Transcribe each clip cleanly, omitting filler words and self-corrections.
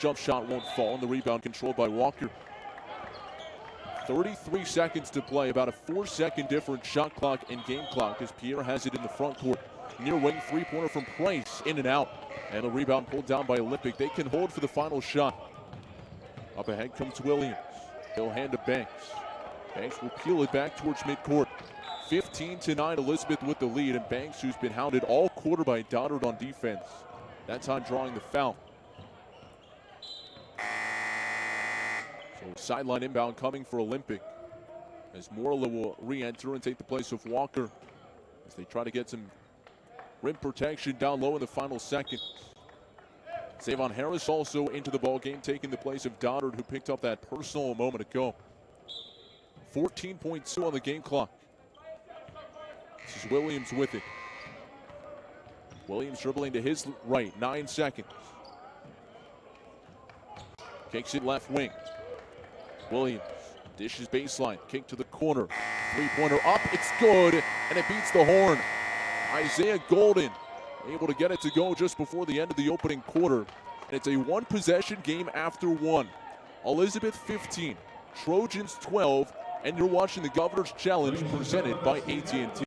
Jump shot won't fall, and the rebound controlled by Walker. 33 seconds to play, about a 4-second difference shot clock and game clock as Pierre has it in the front court. Near wing three-pointer from Price, in and out. And a rebound pulled down by Olympic. They can hold for the final shot. Up ahead comes Williams. He'll hand to Banks. Banks will peel it back towards midcourt. 15-9, Elizabeth with the lead, and Banks, who's been hounded all quarter by Doddard on defense, that time drawing the foul. So sideline inbound coming for Olympic as Morla will re-enter and take the place of Walker as they try to get some rim protection down low in the final seconds. Savon Harris also into the ball game, taking the place of Doddard, who picked up that personal a moment ago. 14.2 on the game clock. This is Williams with it. Williams dribbling to his right, 9 seconds. Kicks it left wing. Williams dishes baseline, kick to the corner. Three-pointer up, it's good, and it beats the horn. Isaiah Golden able to get it to go just before the end of the opening quarter. And it's a one-possession game after one. Elizabeth 15, Trojans 12, and you're watching the Governor's Challenge presented by AT&T.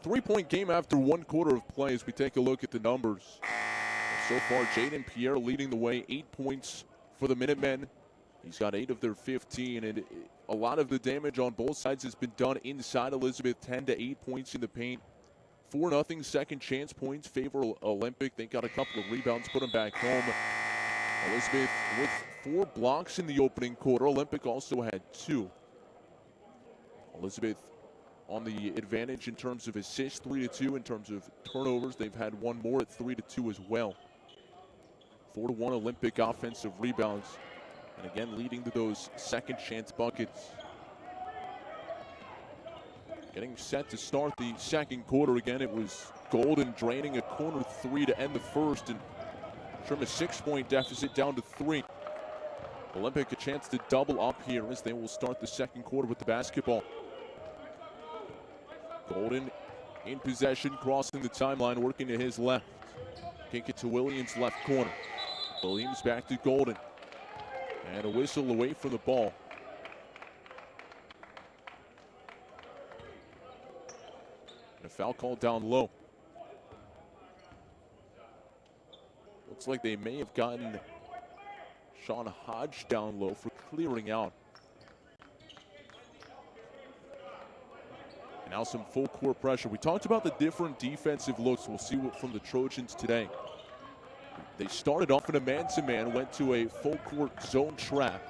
Three-point game after one quarter of play as we take a look at the numbers. So far, Jaden Pierre leading the way, 8 points for the Minutemen. He's got 8 of their 15, and a lot of the damage on both sides has been done inside Elizabeth. 10 to 8 points in the paint. 4-0 second chance points favor Olympic. They got a couple of rebounds, put them back home. Elizabeth with 4 blocks in the opening quarter. Olympic also had 2. Elizabeth on the advantage in terms of assists, 3-2. In terms of turnovers, they've had one more at 3-2 as well. 4-1 Olympic offensive rebounds, and again leading to those second chance buckets. Getting set to start the second quarter again. It was Golden draining a corner 3 to end the first and trim a 6-point deficit down to 3. Olympic a chance to double up here as they will start the second quarter with the basketball. Golden in possession, crossing the timeline, working to his left. Kick it to Williams, left corner. Williams back to Golden. And a whistle away from the ball. And a foul called down low. Looks like they may have gotten Sean Hodge down low for clearing out. Now some full court pressure. We talked about the different defensive looks. We'll see what from the Trojans today. They started off in a man-to-man, went to a full court zone trap,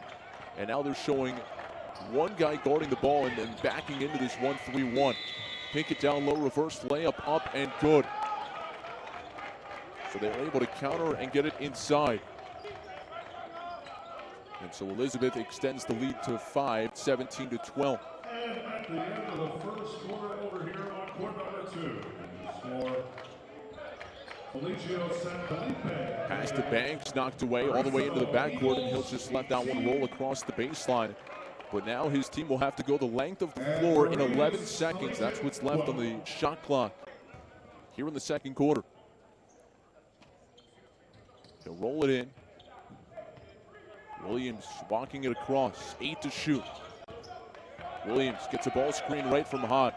and now they're showing one guy guarding the ball and then backing into this 1-3-1. Pick it down low, reverse layup up and good. So they're able to counter and get it inside. And so Elizabeth extends the lead to 5, 17-12. And at the end of the first quarter over here on court number 2, score Felicio Sanfelipe. Pass to Banks, knocked away all the way into the backcourt, and he'll just let that one roll across the baseline. But now his team will have to go the length of the floor in 11 seconds. That's what's left on the shot clock here in the second quarter. He'll roll it in. Williams walking it across, 8 to shoot. Williams gets a ball screen right from Hodge.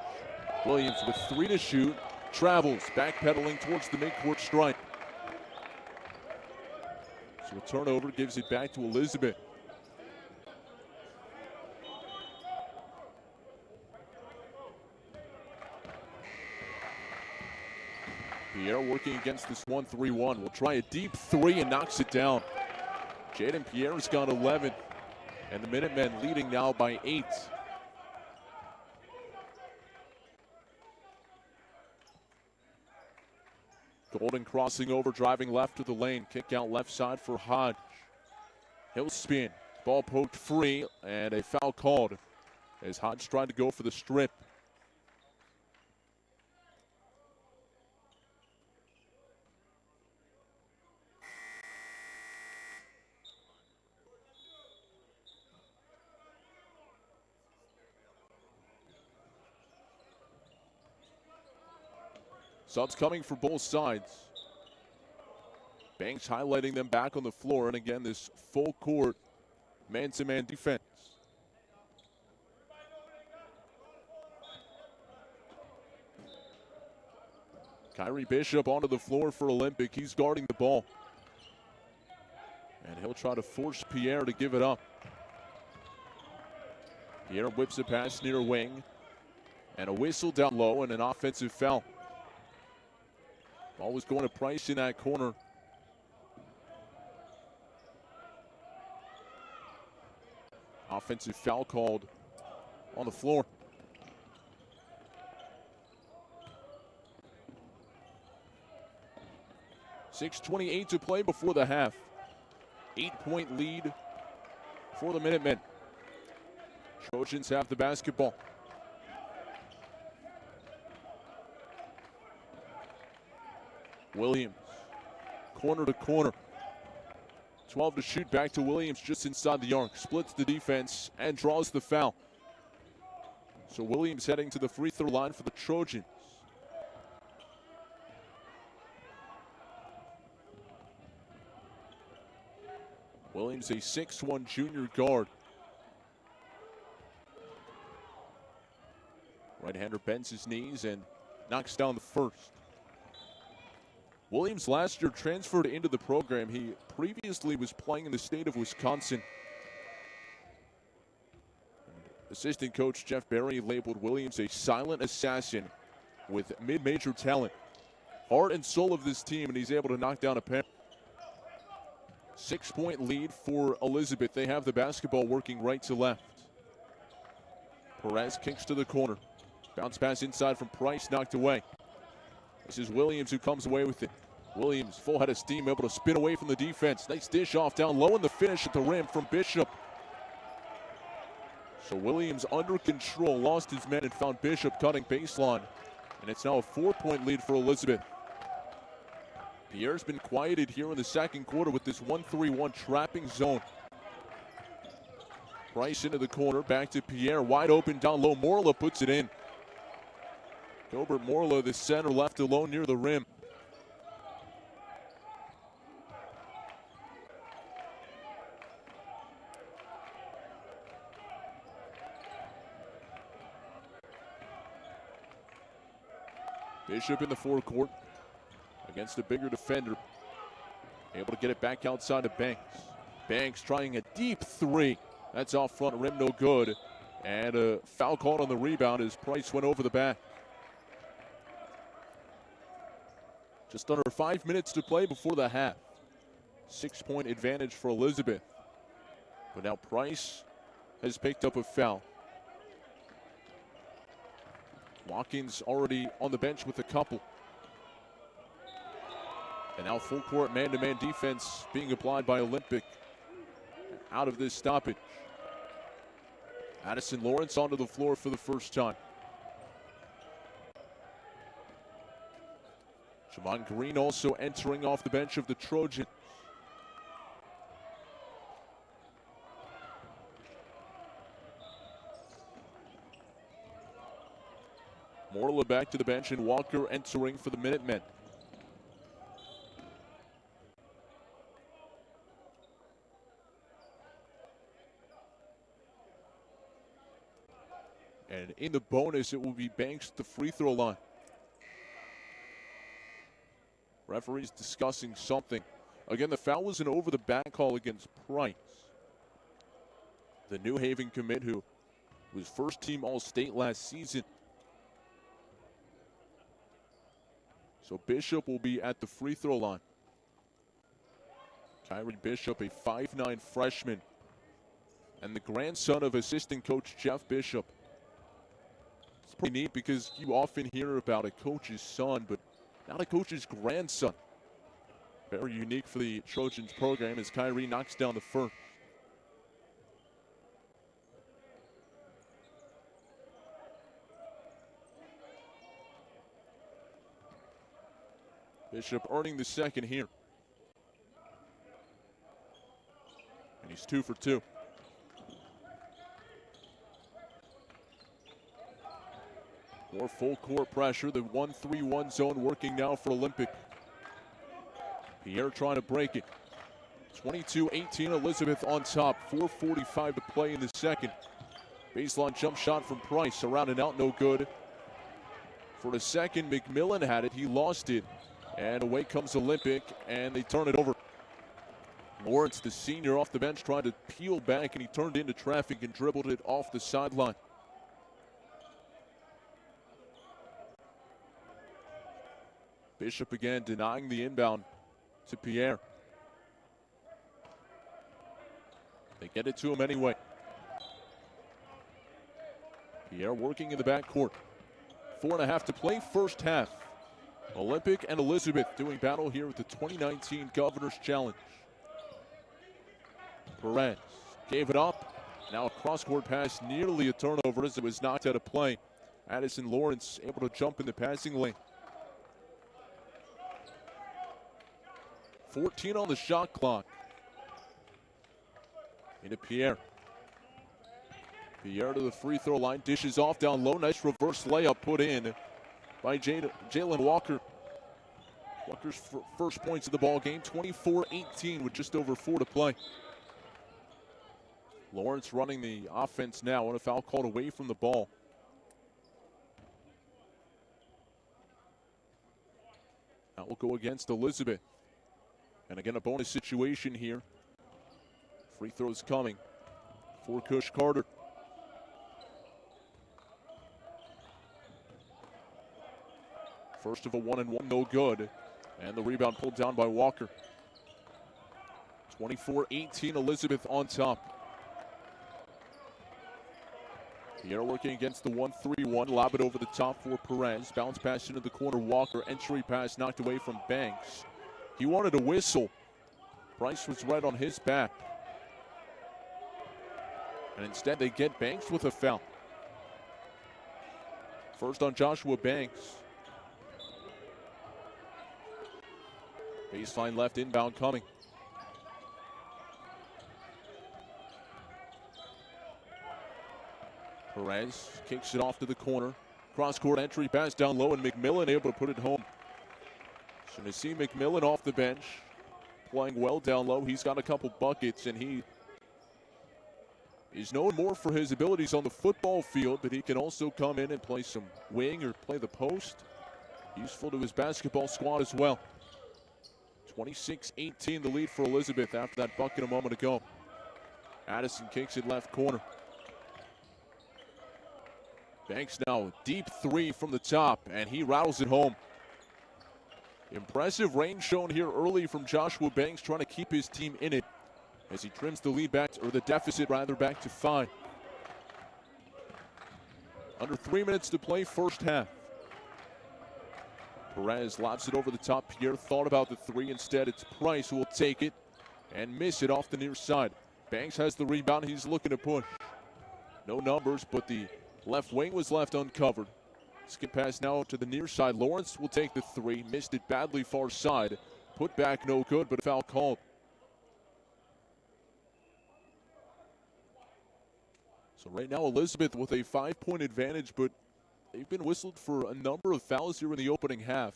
Williams with 3 to shoot, travels, backpedaling towards the midcourt stripe. So a turnover gives it back to Elizabeth. Pierre working against this 1-3-1. Will try a deep 3 and knocks it down. Jaden Pierre's got 11, and the Minutemen leading now by 8. Golden crossing over, driving left of the lane. Kick out left side for Hodge. He'll spin. Ball poked free, and a foul called as Hodge tried to go for the strip. Subs coming for both sides. Banks highlighting them back on the floor, and again, this full court man-to-man defense. Kyrie Bishop onto the floor for Olympic. He's guarding the ball. And he'll try to force Pierre to give it up. Pierre whips a pass near wing. And a whistle down low and an offensive foul. Ball was going to Price in that corner. Offensive foul called on the floor. .6:28 to play before the half. 8-point lead for the Minutemen. Trojans have the basketball. Williams, corner to corner. 12 to shoot, back to Williams just inside the arc. Splits the defense and draws the foul. So Williams heading to the free throw line for the Trojans. Williams, a 6'1" junior guard. Right-hander bends his knees and knocks down the first. Williams last year transferred into the program. He previously was playing in the state of Wisconsin. Assistant coach Jeff Berry labeled Williams a silent assassin with mid-major talent. Heart and soul of this team, and he's able to knock down a pair. 6-point lead for Elizabeth. They have the basketball working right to left. Perez kicks to the corner. Bounce pass inside from Price, knocked away. This is Williams who comes away with it. Williams, full head of steam, able to spin away from the defense. Nice dish off down low in the finish at the rim from Bishop. So Williams under control, lost his men and found Bishop cutting baseline. And it's now a 4-point lead for Elizabeth. Pierre's been quieted here in the second quarter with this 1-3-1 trapping zone. Price into the corner, back to Pierre, wide open down low. Morla puts it in. Gilbert Morla, the center, left alone near the rim. Bishop in the forecourt against a bigger defender. Able to get it back outside to Banks. Banks trying a deep three. That's off front rim, no good. And a foul called on the rebound as Price went over the back. Just under 5 minutes to play before the half. 6-point advantage for Elizabeth. But now Price has picked up a foul. Watkins already on the bench with a couple. And now full court man-to-man defense being applied by Olympic. Out of this stoppage. Addison Lawrence onto the floor for the first time. Javon Green also entering off the bench of the Trojans. Morla back to the bench and Walker entering for the Minutemen. And in the bonus, it will be Banks at the free throw line. Referee's discussing something. Again, the foul was an over-the-back call against Price. The New Haven commit who was first-team All-State last season. So Bishop will be at the free throw line. Kyrie Bishop, a 5'9" freshman, and the grandson of assistant coach Jeff Bishop. It's pretty neat because you often hear about a coach's son, but now the coach's grandson. Very unique for the Trojans program as Kyrie knocks down the first. Bishop earning the second here. And he's 2 for 2. More full court pressure. The 1-3-1 zone working now for Olympic. Pierre trying to break it. 22-18, Elizabeth on top. 4:45 to play in the second. Baseline jump shot from Price. Around and out, no good. For the second, McMillan had it. He lost it. And away comes Olympic, and they turn it over. Lawrence, the senior, off the bench, trying to peel back, and he turned into traffic and dribbled it off the sideline. Bishop again denying the inbound to Pierre. They get it to him anyway. Pierre working in the backcourt. 4.5 to play, first half. Olympic and Elizabeth doing battle here with the 2019 Governor's Challenge. Perez gave it up. Now a cross-court pass, nearly a turnover as it was knocked out of play. Addison Lawrence able to jump in the passing lane. 14 on the shot clock. Into Pierre. Pierre to the free throw line, dishes off down low. Nice reverse layup put in by Jalen Walker. Walker's first points of the ball game, 24-18 with just over 4 to play. Lawrence running the offense now, and a foul called away from the ball. That will go against Elizabeth. And again, a bonus situation here. Free throws coming for Kush Carter. First of a 1-and-1, no good. And the rebound pulled down by Walker. 24-18, Elizabeth on top. Pierre working against the 1-3-1. Lob it over the top for Perez. Bounce pass into the corner. Walker. Entry pass knocked away from Banks. He wanted a whistle. Price was right on his back. And instead they get Banks with a foul. First on Joshua Banks. Baseline left, inbound coming. Perez kicks it off to the corner. Cross-court entry pass down low, and McMillan able to put it home. So to see McMillan off the bench, playing well down low. He's got a couple buckets, and he is known more for his abilities on the football field, but he can also come in and play some wing or play the post. Useful to his basketball squad as well. 26-18 the lead for Elizabeth after that bucket a moment ago. Addison kicks it left corner. Banks now, deep three from the top, and he rattles it home. Impressive range shown here early from Joshua Banks, trying to keep his team in it as he trims the lead back, or the deficit rather, back to 5. Under 3 minutes to play, first half. Perez lobs it over the top. Pierre thought about the three. Instead, it's Price who will take it and miss it off the near side. Banks has the rebound. He's looking to push. No numbers, but the left wing was left uncovered. Skip pass now to the near side. Lawrence will take the three. Missed it badly far side. Put back no good, but a foul called. So right now Elizabeth with a 5-point advantage, but they've been whistled for a number of fouls here in the opening half.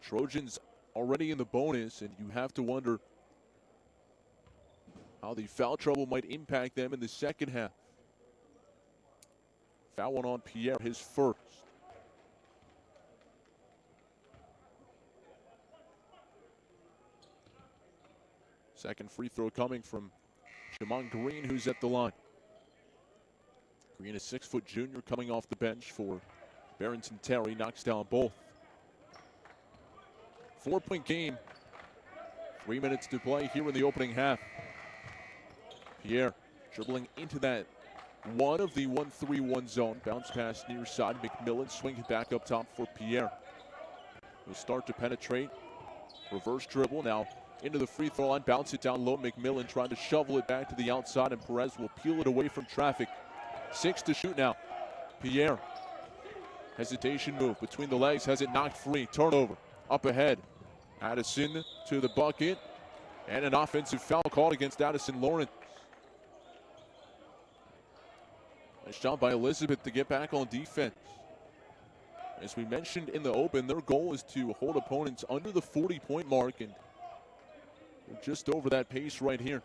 Trojans already in the bonus, and you have to wonder how the foul trouble might impact them in the second half. Foul one on Pierre, his first. Second free throw coming from Jamon Green, who's at the line. Green, a 6-foot junior coming off the bench for Barrington Terry, knocks down both. 4-point game. 3 minutes to play here in the opening half. Pierre dribbling into that one of the 1-3-1 zone. Bounce pass near side. McMillan swings it back up top for Pierre. will start to penetrate. Reverse dribble now into the free throw line. Bounce it down low. McMillan trying to shovel it back to the outside, and Perez will peel it away from traffic. 6 to shoot now. Pierre. Hesitation move between the legs. Has it knocked free. Turnover. Up ahead. Addison to the bucket. And an offensive foul called against Addison Lawrence. Nice job by Elizabeth to get back on defense. As we mentioned in the open, their goal is to hold opponents under the 40-point mark, and they're just over that pace right here.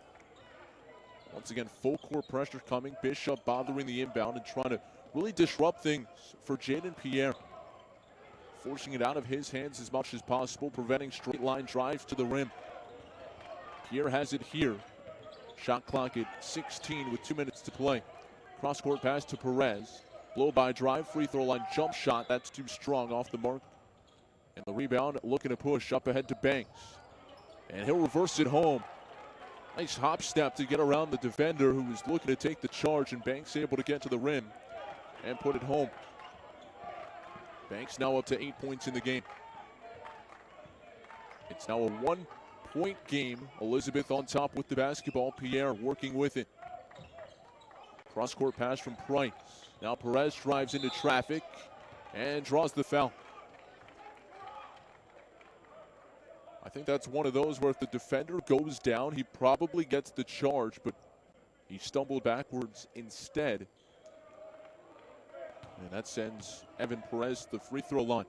Once again, full court pressure coming. Bishop bothering the inbound and trying to really disrupt things for Jaden Pierre. Forcing it out of his hands as much as possible, preventing straight line drives to the rim. Pierre has it here. Shot clock at 16 with 2 minutes to play. Cross-court pass to Perez. Blow by drive, free throw line jump shot. That's too strong, off the mark. And the rebound looking to push up ahead to Banks. And he'll reverse it home. Nice hop step to get around the defender who was looking to take the charge, and Banks able to get to the rim and put it home. Banks now up to 8 points in the game. It's now a 1-point game. Elizabeth on top with the basketball. Pierre working with it. Cross-court pass from Price. Now Perez drives into traffic and draws the foul. I think that's one of those where if the defender goes down, he probably gets the charge, but he stumbled backwards instead. And that sends Evan Perez to the free throw line.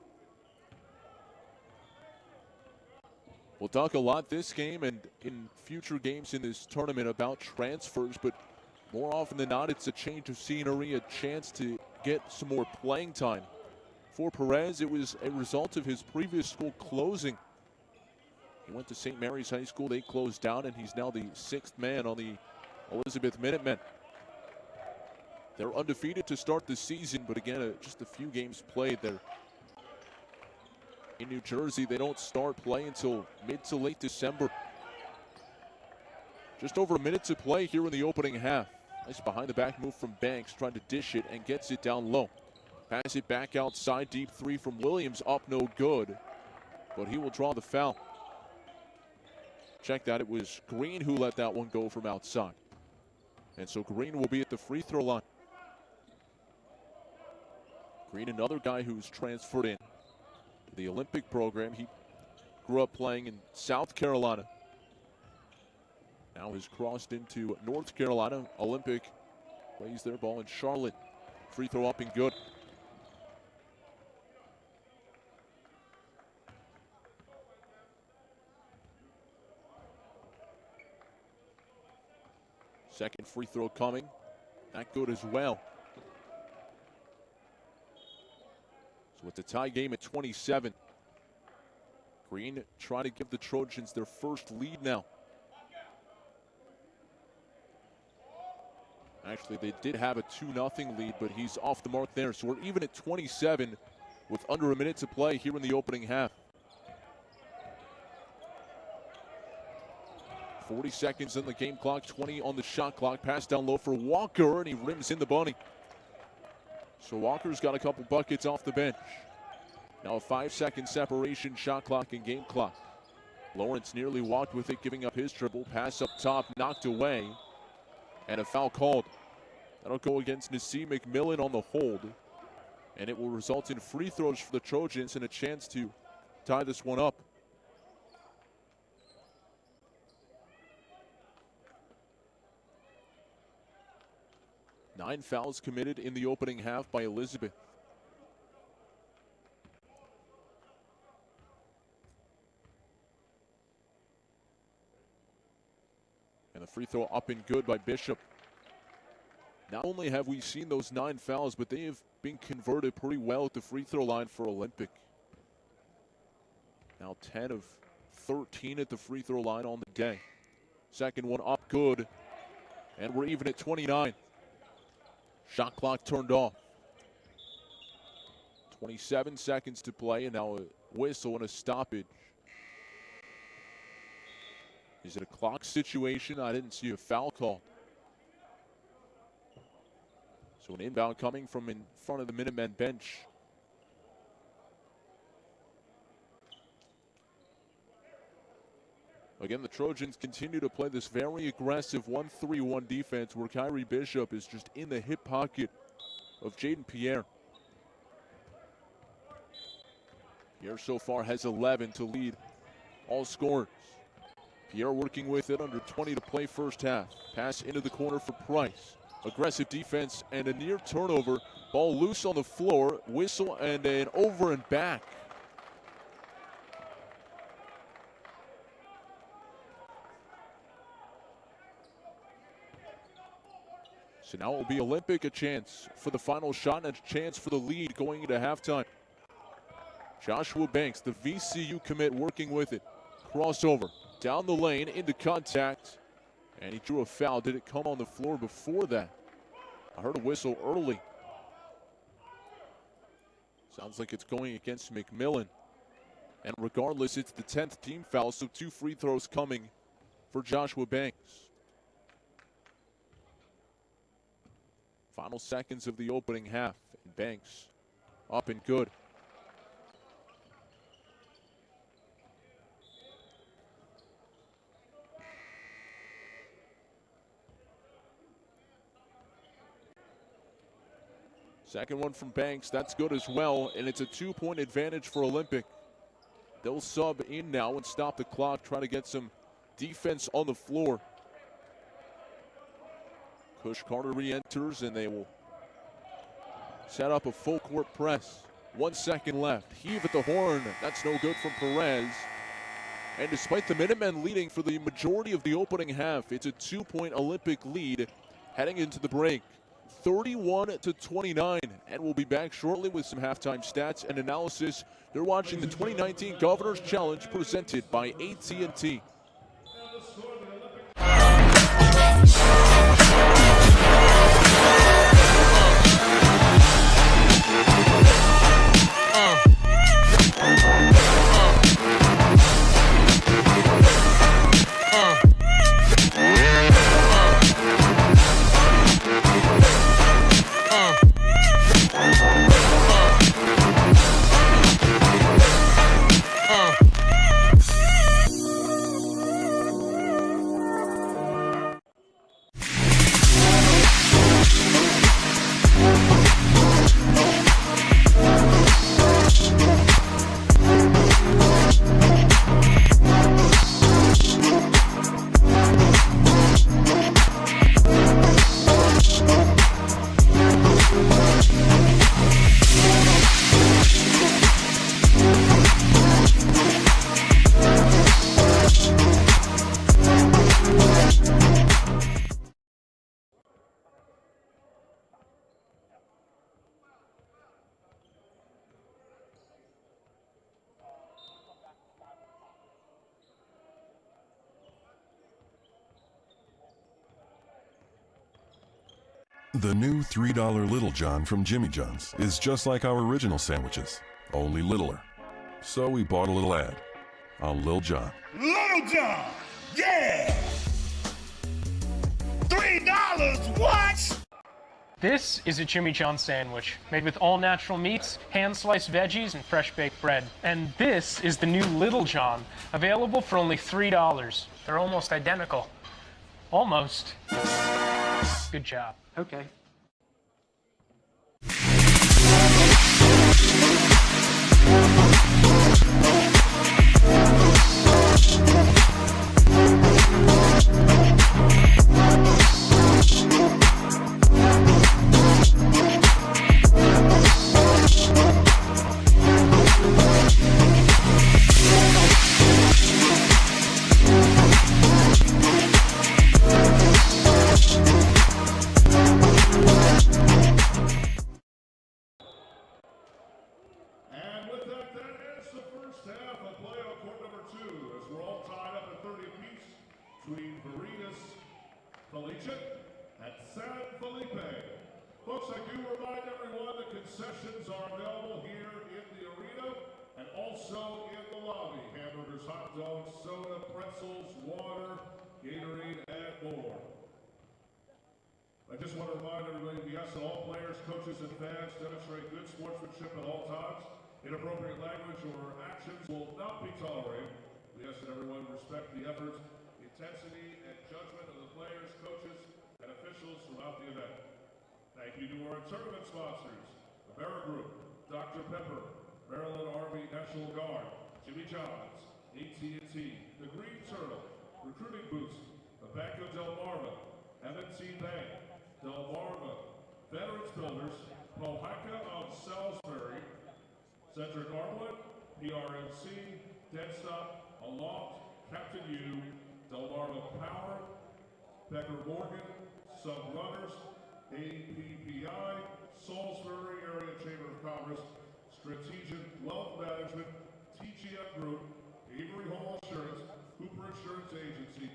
We'll talk a lot this game and in future games in this tournament about transfers, but more often than not, it's a change of scenery, a chance to get some more playing time. For Perez, it was a result of his previous school closing. He went to St. Mary's High School. They closed down, and he's now the 6th man on the Elizabeth Minutemen. They're undefeated to start the season, but again, just a few games played there. In New Jersey, they don't start play until mid to late December. Just over a minute to play here in the opening half. Nice behind the back move from Banks, trying to dish it and gets it down low. Pass it back outside, deep three from Williams, up no good. But he will draw the foul. Check that, it was Green who let that one go from outside. And so Green will be at the free throw line. Green, another guy who's transferred in to the Olympic program. He grew up playing in South Carolina. Now has crossed into North Carolina. Olympic plays their ball in Charlotte. Free throw up and good. Second free throw coming. Not good as well. So it's a tie game at 27. Green trying to give the Trojans their first lead now. Actually, they did have a 2-0 lead, but he's off the mark there. So we're even at 27 with under a minute to play here in the opening half. 40 seconds on the game clock, 20 on the shot clock. Pass down low for Walker, and he rims in the bunny. So Walker's got a couple buckets off the bench. Now a 5-second separation, shot clock and game clock. Lawrence nearly walked with it, giving up his dribble. Pass up top, knocked away. And a foul called. That'll go against Nassim McMillan on the hold. And it will result in free throws for the Trojans and a chance to tie this one up. Nine fouls committed in the opening half by Elizabeth. And the free throw up and good by Bishop. Not only have we seen those 9 fouls, but they have been converted pretty well at the free throw line for Olympic. Now 10 of 13 at the free throw line on the day. Second one up good. And we're even at 29. Shot clock turned off. 27 seconds to play, and now a whistle and a stoppage. Is it a clock situation? I didn't see a foul call. So an inbound coming from in front of the Minutemen bench. Again, the Trojans continue to play this very aggressive 1-3-1 defense where Kyrie Bishop is just in the hip pocket of Jaden Pierre. Pierre so far has 11 to lead all scorers. Pierre working with it, under 20 to play first half. Pass into the corner for Price. Aggressive defense and a near turnover. Ball loose on the floor. Whistle and an over and back. So now it will be Olympic a chance for the final shot and a chance for the lead going into halftime. Joshua Banks, the VCU commit, working with it. Crossover down the lane into contact, and he drew a foul. Did it come on the floor before that? I heard a whistle early. Sounds like it's going against McMillan. And regardless, it's the 10th team foul, so 2 free throws coming for Joshua Banks. Final seconds of the opening half, and Banks up and good. Second one from Banks, that's good as well, and it's a 2-point advantage for Olympic. They'll sub in now and stop the clock, try to get some defense on the floor. Kush Carter re-enters, and they will set up a full court press. 1 second left. Heave at the horn. That's no good from Perez. And despite the Minutemen leading for the majority of the opening half, it's a 2-point Olympic lead heading into the break. 31-29, and we'll be back shortly with some halftime stats and analysis. You're watching the 2019 Governor's Challenge presented by AT&T. The new $3 Little John from Jimmy John's is just like our original sandwiches, only littler. So we bought a little ad on Lil John. Little John, yeah! $3, what? This is a Jimmy John sandwich, made with all natural meats, hand-sliced veggies, and fresh-baked bread. And this is the new Little John, available for only $3. They're almost identical. Almost. Good job. Okay. Folks, I do remind everyone that concessions are available here in the arena and also in the lobby. Hamburgers, hot dogs, soda, pretzels, water, Gatorade, and more. I just want to remind everybody, yes, all players, coaches, and fans demonstrate good sportsmanship at all times. Inappropriate language or actions will not be tolerated. We ask that everyone respect the efforts, intensity, and judgment of the players, coaches, and officials throughout the event. Thank you to our tournament sponsors, the Barra Group, Dr. Pepper, Maryland Army National Guard, Jimmy Johns, AT&T, the Green Turtle, Recruiting Boost, the Bank of Delmarva, M&T Bank, Delmarva, Veterans Builders, Pohaka of Salisbury, Cedric Armwood, PRMC, Deadstop, Aloft, Captain U, Delmarva Power, Becker Morgan, Subrunners, APPI, Salisbury Area Chamber of Commerce, Strategic Wealth Management, TGF Group, Avery Hall Insurance, Cooper Insurance Agency,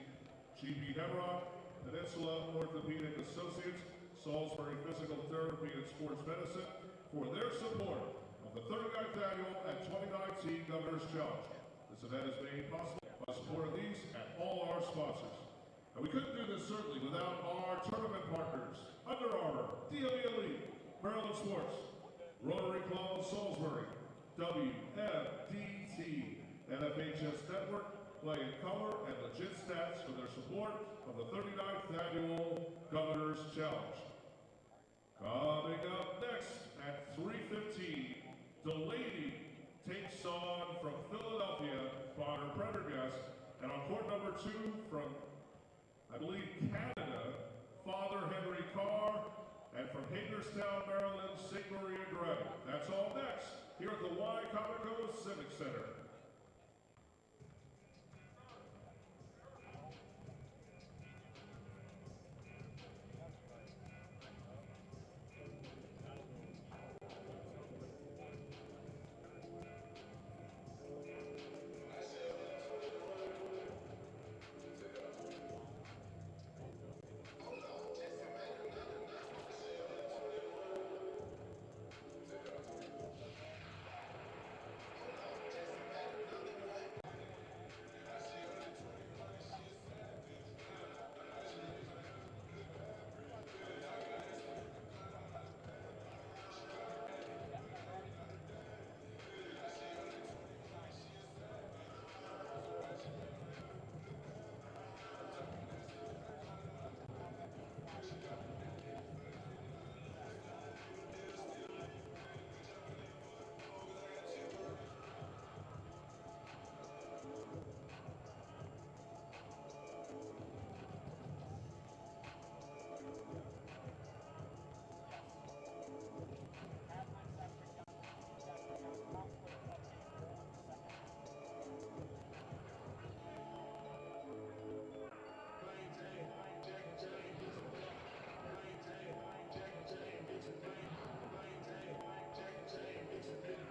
GB Nemrock, Peninsula Orthopedic Associates, Salisbury Physical Therapy and Sports Medicine for their support of the 39th Annual and 2019 Governor's Challenge. This event is made possible by support of these and all our sponsors. And we couldn't do this certainly without our tournament partners, Under Armour, DMVelite, Maryland Sports, Rotary Club of Salisbury, WFDT, NFHS Network, Play in Color, and Legit Stats for their support of the 39th Annual Governor's Challenge. Coming up next at 3:15, Delaney takes on from Philadelphia, Bonner Prendergast, and on court number 2 from, I believe, Canada, Father Henry Carr, and from Hagerstown, Maryland, St. Maria Gray. That's all next here at the Y Comico Civic Center.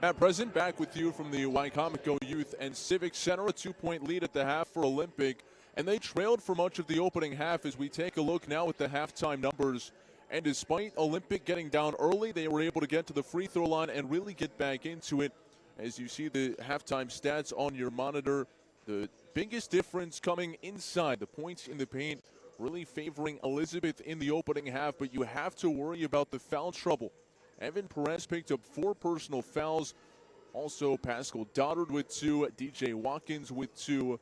At present, back with you from the Y Comico Youth and Civic Center, a 2-point lead at the half for Olympic, and they trailed for much of the opening half as we take a look now at the halftime numbers. And despite Olympic getting down early, they were able to get to the free throw line and really get back into it. As you see the halftime stats on your monitor, the biggest difference coming inside, the points in the paint really favoring Elizabeth in the opening half, but you have to worry about the foul trouble. Evan Perez picked up 4 personal fouls. Also, Pascal Doddard with 2, DJ Watkins with 2,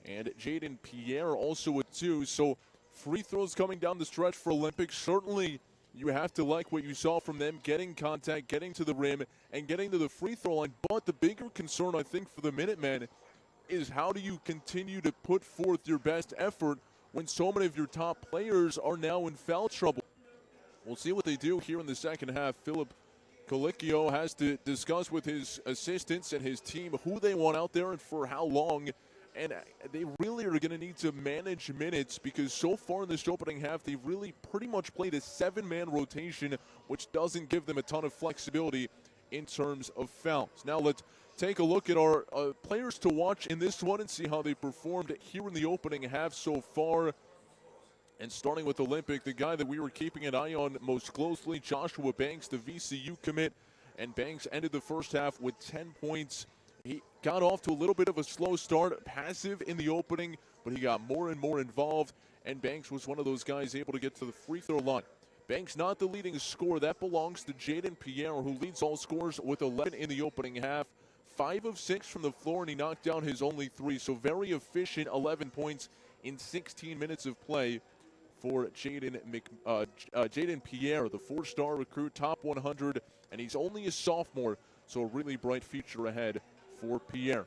and Jaden Pierre also with 2. So free throws coming down the stretch for Olympic. Certainly, you have to like what you saw from them, getting contact, getting to the rim, and getting to the free throw line. But the bigger concern, I think, for the Minutemen is how do you continue to put forth your best effort when so many of your top players are now in foul trouble? We'll see what they do here in the second half. Philip Colicchio has to discuss with his assistants and his team who they want out there and for how long. And they really are going to need to manage minutes because so far in this opening half, they've really pretty much played a 7-man rotation, which doesn't give them a ton of flexibility in terms of fouls. Now let's take a look at our players to watch in this one and see how they performed here in the opening half so far. And starting with Olympic, the guy that we were keeping an eye on most closely, Joshua Banks, the VCU commit. And Banks ended the first half with 10 points. He got off to a little bit of a slow start, passive in the opening, but he got more and more involved. And Banks was one of those guys able to get to the free throw line. Banks not the leading scorer. That belongs to Jaden Pierre, who leads all scorers with 11 in the opening half. 5 of 6 from the floor, and he knocked down his only 3. So very efficient, 11 points in 16 minutes of play for Jaden Pierre, the 4-star recruit, top 100, and he's only a sophomore, so a really bright future ahead for Pierre.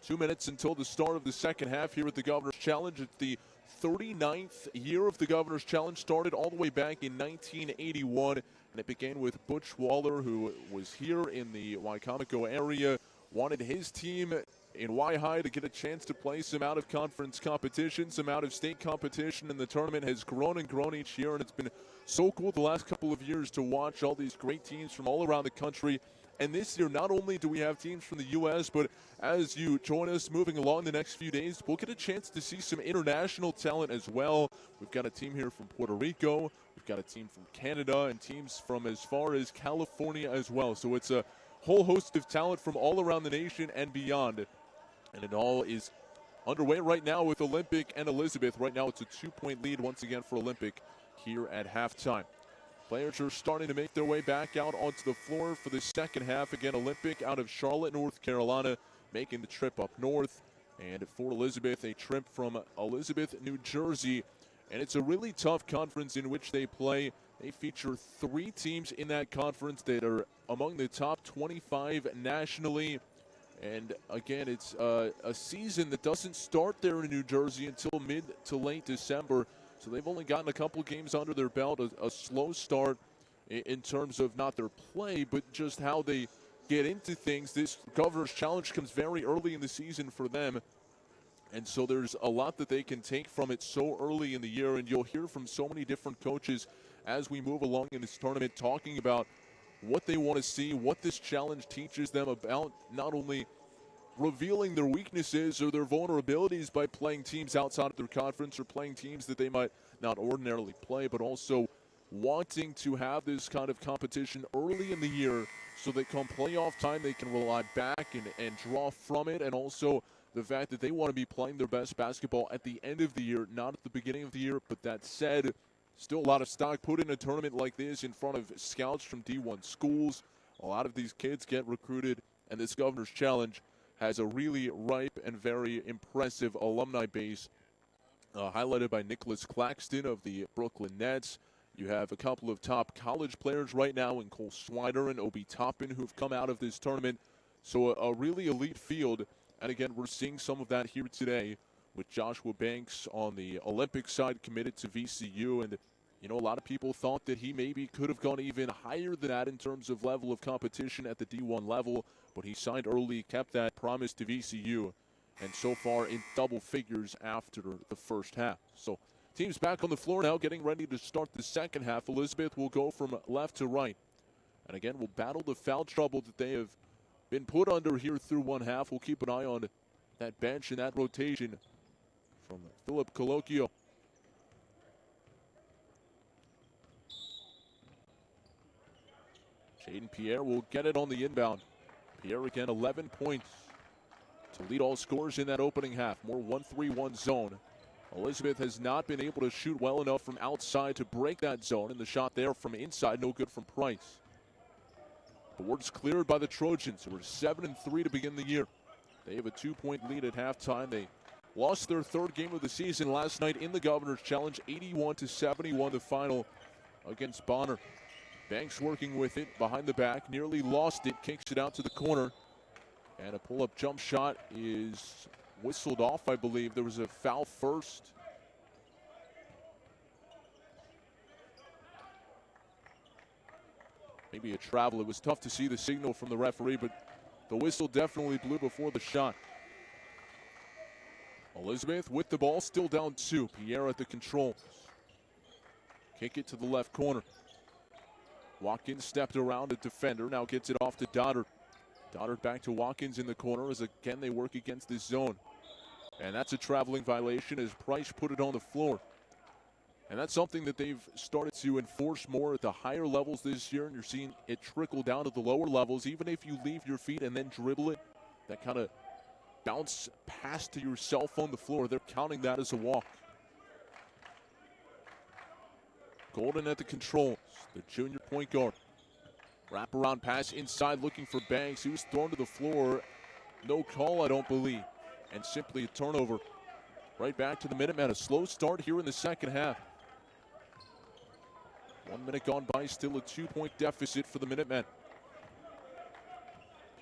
2 minutes until the start of the second half here at the Governor's Challenge. It's the 39th year of the Governor's Challenge, started all the way back in 1981, and it began with Butch Waller, who was here in the Wicomico area, wanted his team in Y-High to get a chance to play some out-of-conference competition, some out-of-state competition, and the tournament has grown and grown each year, and it's been so cool the last couple of years to watch all these great teams from all around the country. And this year, not only do we have teams from the U.S., but as you join us moving along the next few days, we'll get a chance to see some international talent as well. We've got a team here from Puerto Rico, we've got a team from Canada, and teams from as far as California as well. So it's a whole host of talent from all around the nation and beyond. And it all is underway right now with Olympic and Elizabeth. Right now it's a 2-point lead once again for Olympic here at halftime. Players are starting to make their way back out onto the floor for the second half. Again, Olympic out of Charlotte, North Carolina, making the trip up north. And for Elizabeth, a trip from Elizabeth, New Jersey. And it's a really tough conference in which they play. They feature 3 teams in that conference that are among the top 25 nationally. And again, it's a season that doesn't start there in New Jersey until mid to late December. So they've only gotten a couple games under their belt, a slow start in terms of not their play, but just how they get into things. This Governor's Challenge comes very early in the season for them. And so there's a lot that they can take from it so early in the year. And you'll hear from so many different coaches as we move along in this tournament, talking about what they want to see, what this challenge teaches them about not only revealing their weaknesses or their vulnerabilities by playing teams outside of their conference or playing teams that they might not ordinarily play, but also wanting to have this kind of competition early in the year so that come playoff time they can rely back and draw from it, and also the fact that they want to be playing their best basketball at the end of the year, not at the beginning of the year. But that said, still a lot of stock put in a tournament like this in front of scouts from D1 schools. A lot of these kids get recruited, and this Governor's Challenge has a really ripe and very impressive alumni base, highlighted by Nicholas Claxton of the Brooklyn Nets. You have a couple of top college players right now in Cole Swider and Obi Toppin who've come out of this tournament. So a really elite field. And again, we're seeing some of that here today with Joshua Banks on the Olympic side, committed to VCU. And, you know, a lot of people thought that he maybe could have gone even higher than that in terms of level of competition at the D1 level. But he signed early, kept that promise to VCU, and so far in double figures after the first half. So teams back on the floor now, getting ready to start the second half. Elizabeth will go from left to right. And again, we'll battle the foul trouble that they have been put under here through one half. We'll keep an eye on that bench and that rotation from Philip Colloquio. Jaden Pierre will get it on the inbound. Pierre again, 11 points to lead all scorers in that opening half. More 1-3-1 zone. Elizabeth has not been able to shoot well enough from outside to break that zone, and the shot there from inside, no good from Price. Boards cleared by the Trojans, who are 7-3 to begin the year. They have a 2-point lead at halftime. They lost their 3rd game of the season last night in the Governor's Challenge, 81-71 the final against Bonner. Banks working with it behind the back, nearly lost it, kicks it out to the corner. And a pull-up jump shot is whistled off, I believe. There was a foul first. Maybe a travel. It was tough to see the signal from the referee, but the whistle definitely blew before the shot. Elizabeth with the ball, still down 2. Pierre at the controls. Kick it to the left corner. Watkins stepped around a defender, now gets it off to Doddard. Doddard back to Watkins in the corner as again they work against this zone. And that's a traveling violation as Price put it on the floor. And that's something that they've started to enforce more at the higher levels this year, and you're seeing it trickle down to the lower levels. Even if you leave your feet and then dribble it, that kind of bounce pass to yourself on the floor, they're counting that as a walk. Golden at the controls, the junior point guard. Wraparound pass inside looking for Banks. He was thrown to the floor. No call, I don't believe. And simply a turnover. Right back to the Minutemen. A slow start here in the second half. 1 minute gone by, still a 2-point deficit for the Minutemen.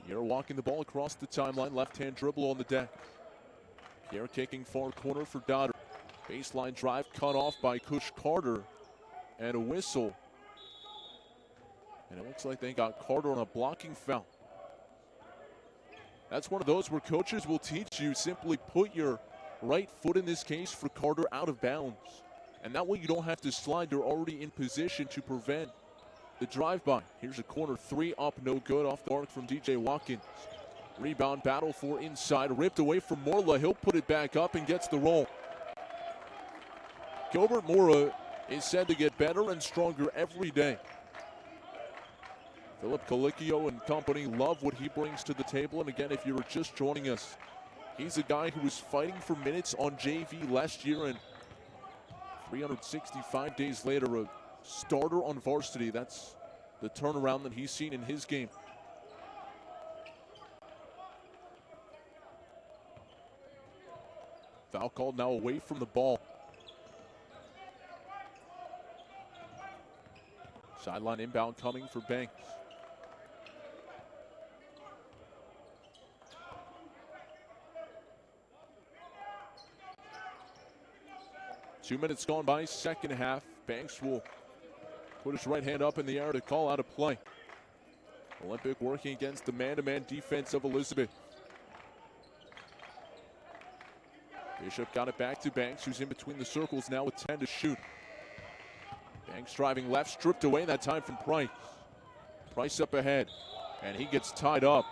Pierre walking the ball across the timeline. Left-hand dribble on the deck. Pierre kicking far corner for Dodder. Baseline drive cut off by Kush Carter. And a whistle. And it looks like they got Carter on a blocking foul. That's one of those where coaches will teach you simply put your right foot, in this case for Carter, out of bounds. And that way you don't have to slide. You're already in position to prevent the drive-by. Here's a corner three up, no good, off the arc from DJ Watkins. Rebound battle for inside, ripped away from Morla. He'll put it back up and gets the roll. Gilbert Mora is said to get better and stronger every day. Philip Colicchio and company love what he brings to the table. And again, if you were just joining us, he's a guy who was fighting for minutes on JV last year, and 365 days later, a starter on varsity. That's the turnaround that he's seen in his game. Foul called now away from the ball. Sideline inbound coming for Banks. Two minutes gone by, second half. Banks will put his right hand up in the air to call out a play. Olympic working against the man-to-man defense of Elizabeth. Bishop got it back to Banks, who's in between the circles now with 10 to shoot. Banks driving left, stripped away that time from Price. Price up ahead, and he gets tied up.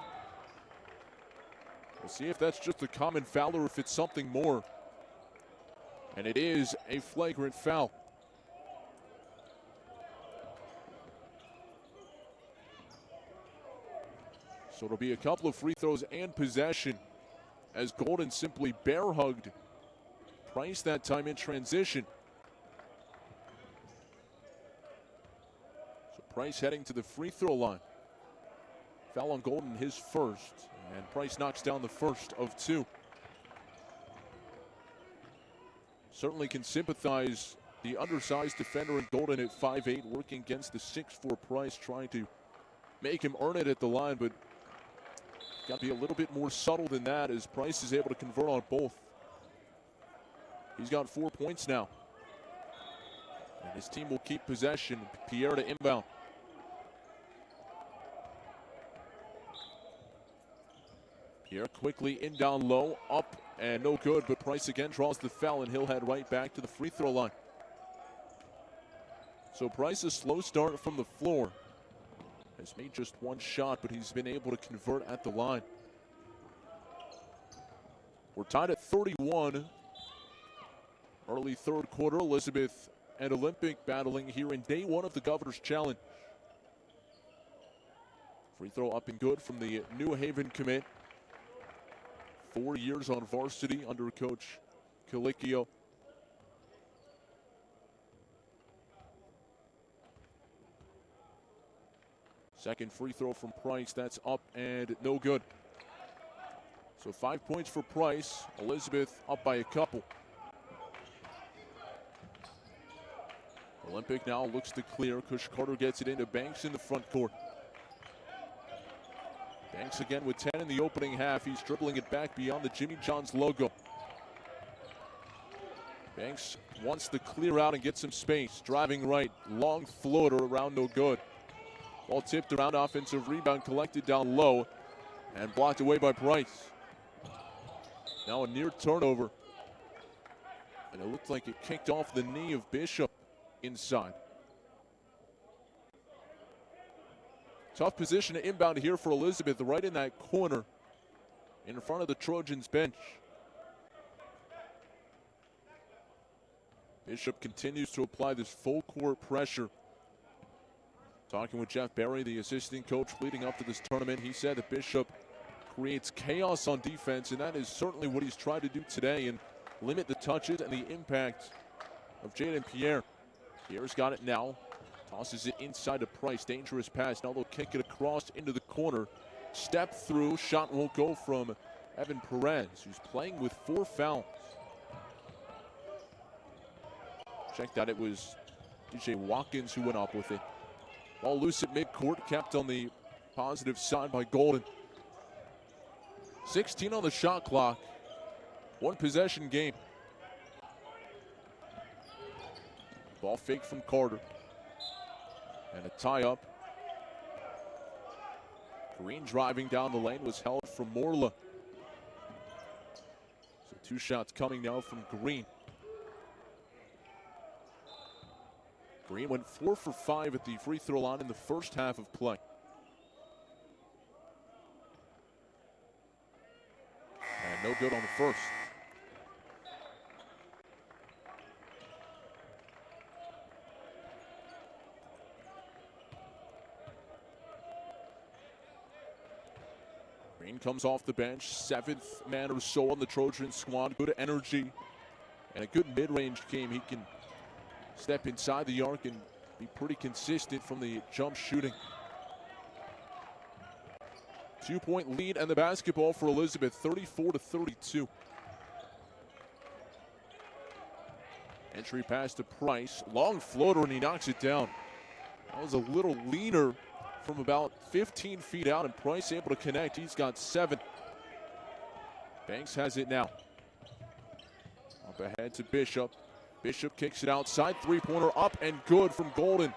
We'll see if that's just a common foul or if it's something more. And it is a flagrant foul. So it'll be a couple of free throws and possession as Golden simply bear hugged Price that time in transition. So Price heading to the free throw line. Foul on Golden, his first, and Price knocks down the first of two. Certainly can sympathize the undersized defender in Golden at 5'8", working against the 6'4" Price, trying to make him earn it at the line, but got to be a little bit more subtle than that as Price is able to convert on both. He's got 4 points now. And his team will keep possession. Pierre to inbound. Pierre quickly in down low, up and no good, but Price again draws the foul and he'll head right back to the free throw line. So Price, a slow start from the floor. Has made just one shot, but he's been able to convert at the line. We're tied at 31. Early third quarter, Elizabeth and Olympic battling here in day one of the Governor's Challenge. Free throw up and good from the New Haven commit. 4 years on varsity under Coach Colicchio. Second free throw from Price, that's up and no good. So 5 points for Price. Elizabeth up by a couple. Olympic now looks to clear. Kush Carter gets it into Banks in the front court. Banks again with 10 in the opening half. He's dribbling it back beyond the Jimmy John's logo. Banks wants to clear out and get some space. Driving right, long floater around, no good. Ball tipped around, offensive rebound collected down low and blocked away by Price. Now a near turnover. And it looked like it kicked off the knee of Bishop inside. Tough position to inbound here for Elizabeth, right in that corner in front of the Trojans bench. Bishop continues to apply this full court pressure. Talking with Jeff Berry, the assistant coach leading up to this tournament, he said that Bishop creates chaos on defense, and that is certainly what he's tried to do today and limit the touches and the impact of Jaden Pierre. Pierre's got it now. Tosses it inside to Price. Dangerous pass. Now they'll kick it across into the corner. Step through. Shot won't go from Evan Perez, who's playing with 4 fouls. Check that. It was DJ Watkins who went up with it. Ball loose at midcourt. Kept on the positive side by Golden. 16 on the shot clock. 1 possession game. Ball fake from Carter. And a tie up. Green driving down the lane was held from Morla. So 2 shots coming now from Green. Green went 4 for 5 at the free throw line in the first half of play. And no good on the first. Green comes off the bench, 7th man or so on the Trojan squad. Good energy and a good mid-range game. He can step inside the arc and be pretty consistent from the jump shooting. 2-point lead and the basketball for Elizabeth, 34-32. Entry pass to Price, long floater, and he knocks it down. That was a little leaner from about 15 feet out, and Price able to connect. He's got 7. Banks has it now. Up ahead to Bishop. Bishop kicks it outside. 3-pointer up and good from Golden.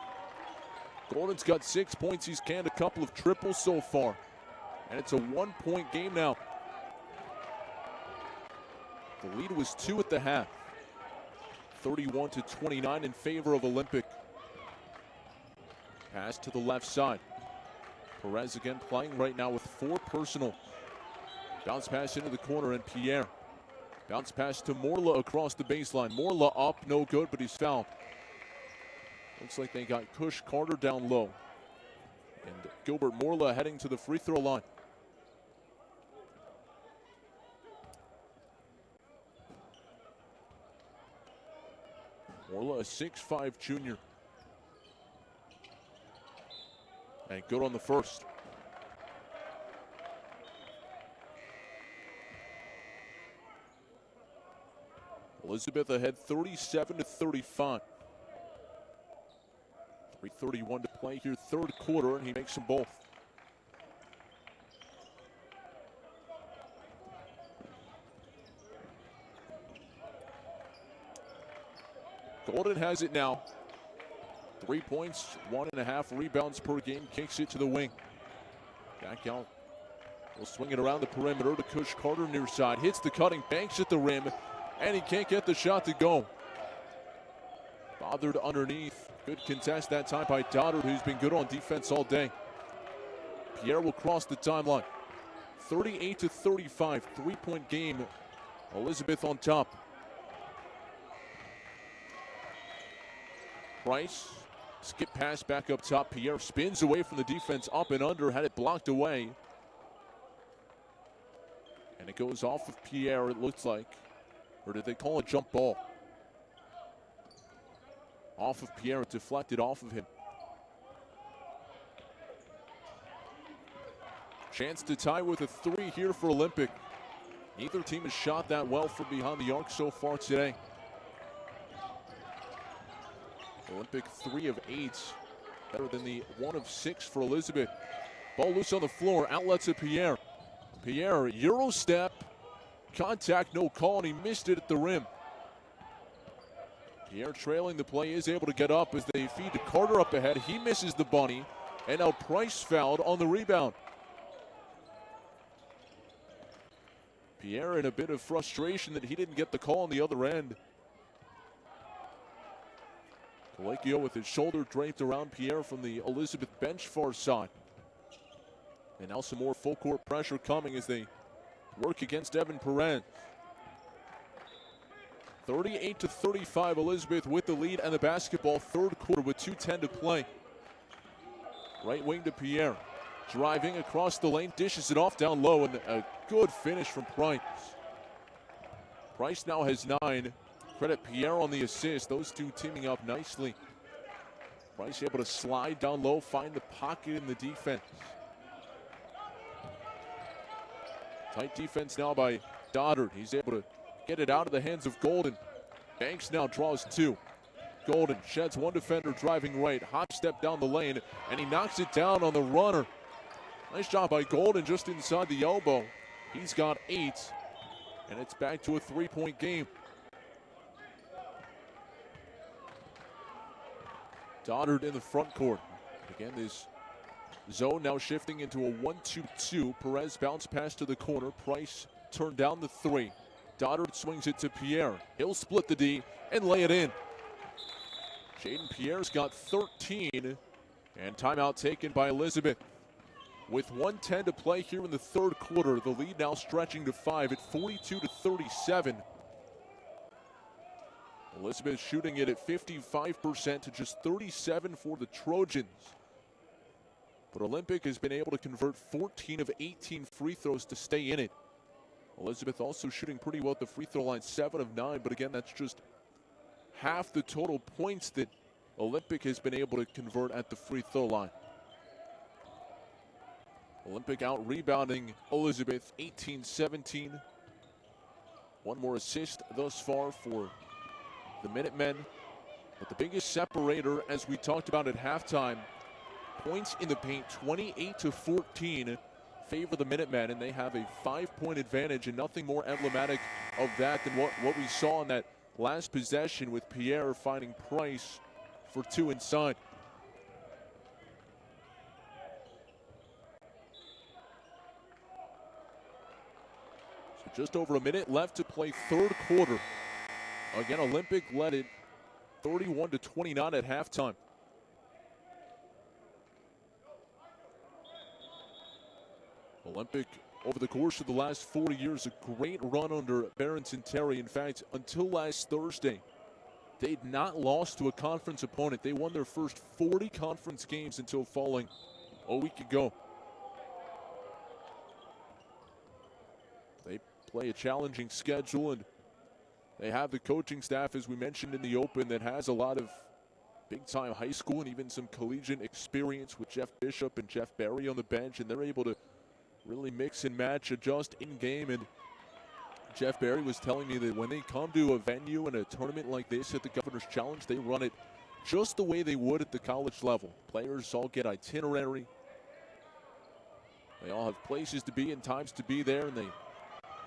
Golden's got 6 points. He's canned a couple of triples so far. And it's a 1-point game now. The lead was 2 at the half. 31-29 in favor of Olympic. Pass to the left side. Perez again playing right now with 4 personal. Bounce pass into the corner, and Pierre. Bounce pass to Morla across the baseline. Morla up, no good, but he's fouled. Looks like they got Kush Carter down low. And Gilbert Morla heading to the free throw line. Morla, a 6'5" junior. And good on the first. Elizabeth ahead 37-35. 3:31 to play here, third quarter, and he makes them both. Golden has it now. 3 points, 1.5 rebounds per game, kicks it to the wing. Back out. Will swing it around the perimeter to Kush Carter near side. Hits the cutting, banks at the rim, and he can't get the shot to go. Bothered underneath. Good contest that time by Doddard, who's been good on defense all day. Pierre will cross the timeline. 38-35, 3-point game. Elizabeth on top. Price, skip pass back up top. Pierre spins away from the defense, up and under, had it blocked away. And it goes off of Pierre, it looks like. Or did they call a jump ball? Off of Pierre, it deflected off of him. Chance to tie with a 3 here for Olympic. Neither team has shot that well from behind the arc so far today. Olympic 3 of 8, better than the 1 of 6 for Elizabeth. Ball loose on the floor, outlet to Pierre. Pierre, Euro step, contact, no call, and he missed it at the rim. Pierre trailing the play is able to get up as they feed to Carter up ahead. He misses the bunny, and now Price fouled on the rebound. Pierre in a bit of frustration that he didn't get the call on the other end. Colecchio with his shoulder draped around Pierre from the Elizabeth bench far side. And now some more full court pressure coming as they work against Evan Perez. 38-35, Elizabeth with the lead and the basketball, third quarter with 2:10 to play. Right wing to Pierre, driving across the lane, dishes it off down low, and a good finish from Price. Price now has 9. Credit Pierre on the assist. Those two teaming up nicely. Price able to slide down low, find the pocket in the defense. Tight defense now by Doddard. He's able to get it out of the hands of Golden. Banks now draws two. Golden sheds one defender driving right. Hop step down the lane, and he knocks it down on the runner. Nice job by Golden just inside the elbow. He's got 8, and it's back to a 3-point game. Doddard in the front court. Again, this zone now shifting into a 1-2-2. Perez bounce pass to the corner. Price turned down the 3. Doddard swings it to Pierre. He'll split the D and lay it in. Jaden Pierre's got 13, and timeout taken by Elizabeth. With 1:10 to play here in the third quarter, the lead now stretching to 5 at 42-37. Elizabeth shooting it at 55% to just 37 for the Trojans. But Olympic has been able to convert 14 of 18 free throws to stay in it. Elizabeth also shooting pretty well at the free throw line, 7 of 9, but again, that's just half the total points that Olympic has been able to convert at the free throw line. Olympic out rebounding Elizabeth, 18-17. One more assist thus far for the Minutemen. But the biggest separator, as we talked about at halftime, points in the paint, 28-14, favor the Minutemen, and they have a 5-point advantage, and nothing more emblematic of that than what we saw in that last possession with Pierre finding Price for 2 inside. So just over a minute left to play third quarter. Again, Olympic led it 31-29 at halftime. Olympic, over the course of the last 4 years, a great run under Barrington Terry. In fact, until last Thursday, they'd not lost to a conference opponent. They won their first 40 conference games until falling a week ago. They play a challenging schedule, and they have the coaching staff, as we mentioned in the open, that has a lot of big-time high school and even some collegiate experience with Jeff Bishop and Jeff Barry on the bench, and they're able to really mix and match, adjust in-game. And Jeff Barry was telling me that when they come to a venue and a tournament like this at the Governor's Challenge, they run it just the way they would at the college level. Players all get itinerary. They all have places to be and times to be there, and they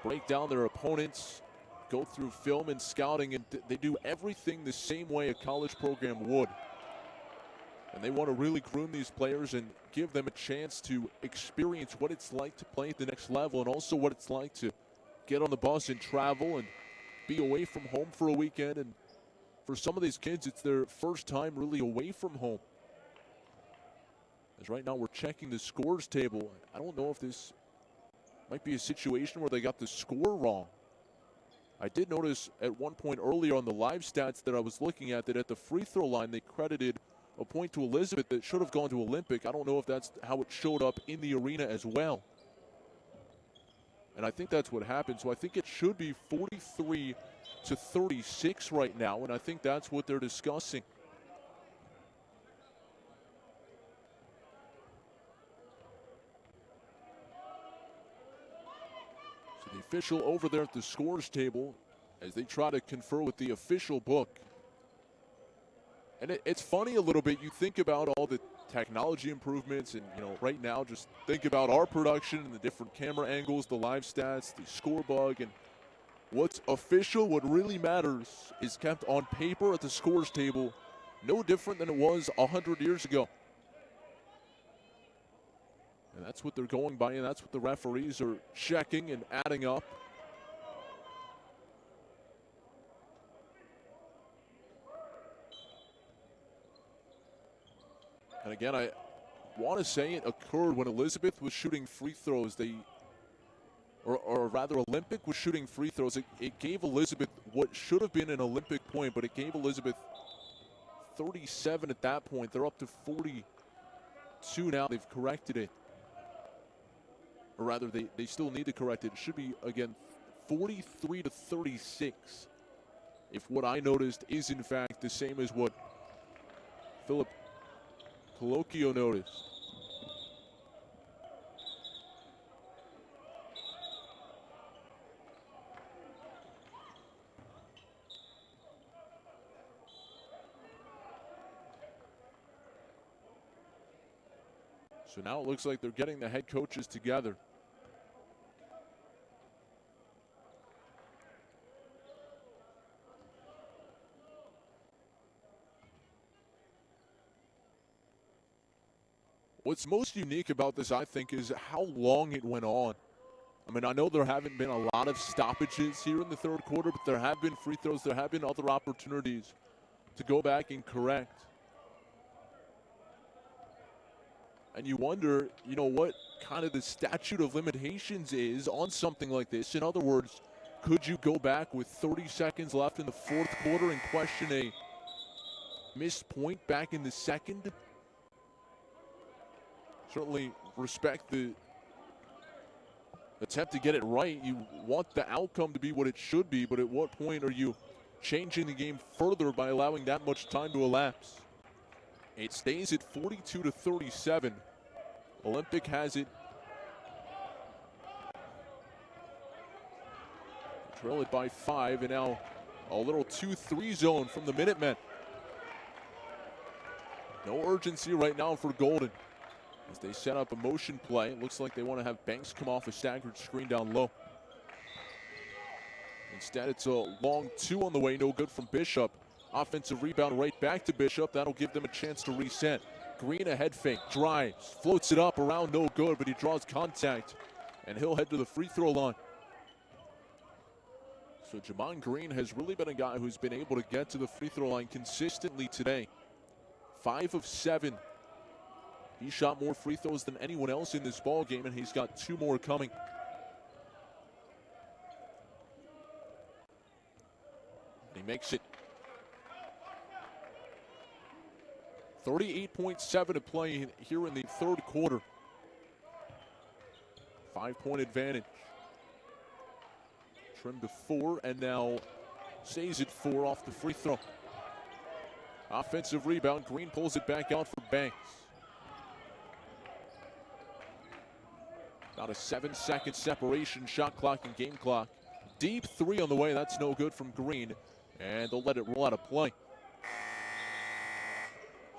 break down their opponents, go through film and scouting, and they do everything the same way a college program would. And they want to really groom these players and give them a chance to experience what it's like to play at the next level, and also what it's like to get on the bus and travel and be away from home for a weekend. And for some of these kids, it's their first time really away from home. As right now we're checking the scores table. I don't know if this might be a situation where they got the score wrong. I did notice at one point earlier on the live stats that I was looking at that at the free throw line they credited a point to Elizabeth that should have gone to Olympic. I don't know if that's how it showed up in the arena as well. And I think that's what happened. So I think it should be 43-36 right now, and I think that's what they're discussing. So the official over there at the scores table as they try to confer with the official book. And it's funny a little bit. You think about all the technology improvements, and right now just think about our production and the different camera angles, the live stats, the score bug, and what's official, what really matters, is kept on paper at the scores table, no different than it was 100 years ago. And that's what they're going by, and that's what the referees are checking and adding up. And again, I want to say it occurred when Elizabeth was shooting free throws. Or rather, Olympic was shooting free throws. It gave Elizabeth what should have been an Olympic point, but it gave Elizabeth 37 at that point. They're up to 42 now. They've corrected it. Or rather, they still need to correct it. It should be, again, 43-36. If what I noticed is, in fact, the same as what Philip Colloquio notice. So now it looks like they're getting the head coaches together. What's most unique about this, I think, is how long it went on. I mean, I know there haven't been a lot of stoppages here in the third quarter, but there have been free throws. There have been other opportunities to go back and correct. And you wonder, you know, what kind of the statute of limitations is on something like this. In other words, could you go back with 30 seconds left in the fourth quarter and question a missed point back in the second? Certainly respect the attempt to get it right. You want the outcome to be what it should be, but at what point are you changing the game further by allowing that much time to elapse? It stays at 42-37. Olympic has it. Trail it by 5, and now a little 2-3 zone from the Minutemen. No urgency right now for Golden as they set up a motion play. It looks like they want to have Banks come off a staggered screen down low. Instead, it's a long 2 on the way, no good from Bishop. Offensive rebound right back to Bishop. That'll give them a chance to reset. Green a head fake, drives, floats it up around, no good, but he draws contact, and he'll head to the free throw line. So Jamon Green has really been a guy who's been able to get to the free throw line consistently today. 5 of 7. He shot more free throws than anyone else in this ball game, and he's got 2 more coming. And he makes it. 38.7 to play here in the third quarter. 5-point advantage. Trimmed to 4, and now stays at 4 off the free throw. Offensive rebound. Green pulls it back out for Banks. About a 7-second separation, shot clock and game clock. Deep 3 on the way. That's no good from Green, and they'll let it roll out of play.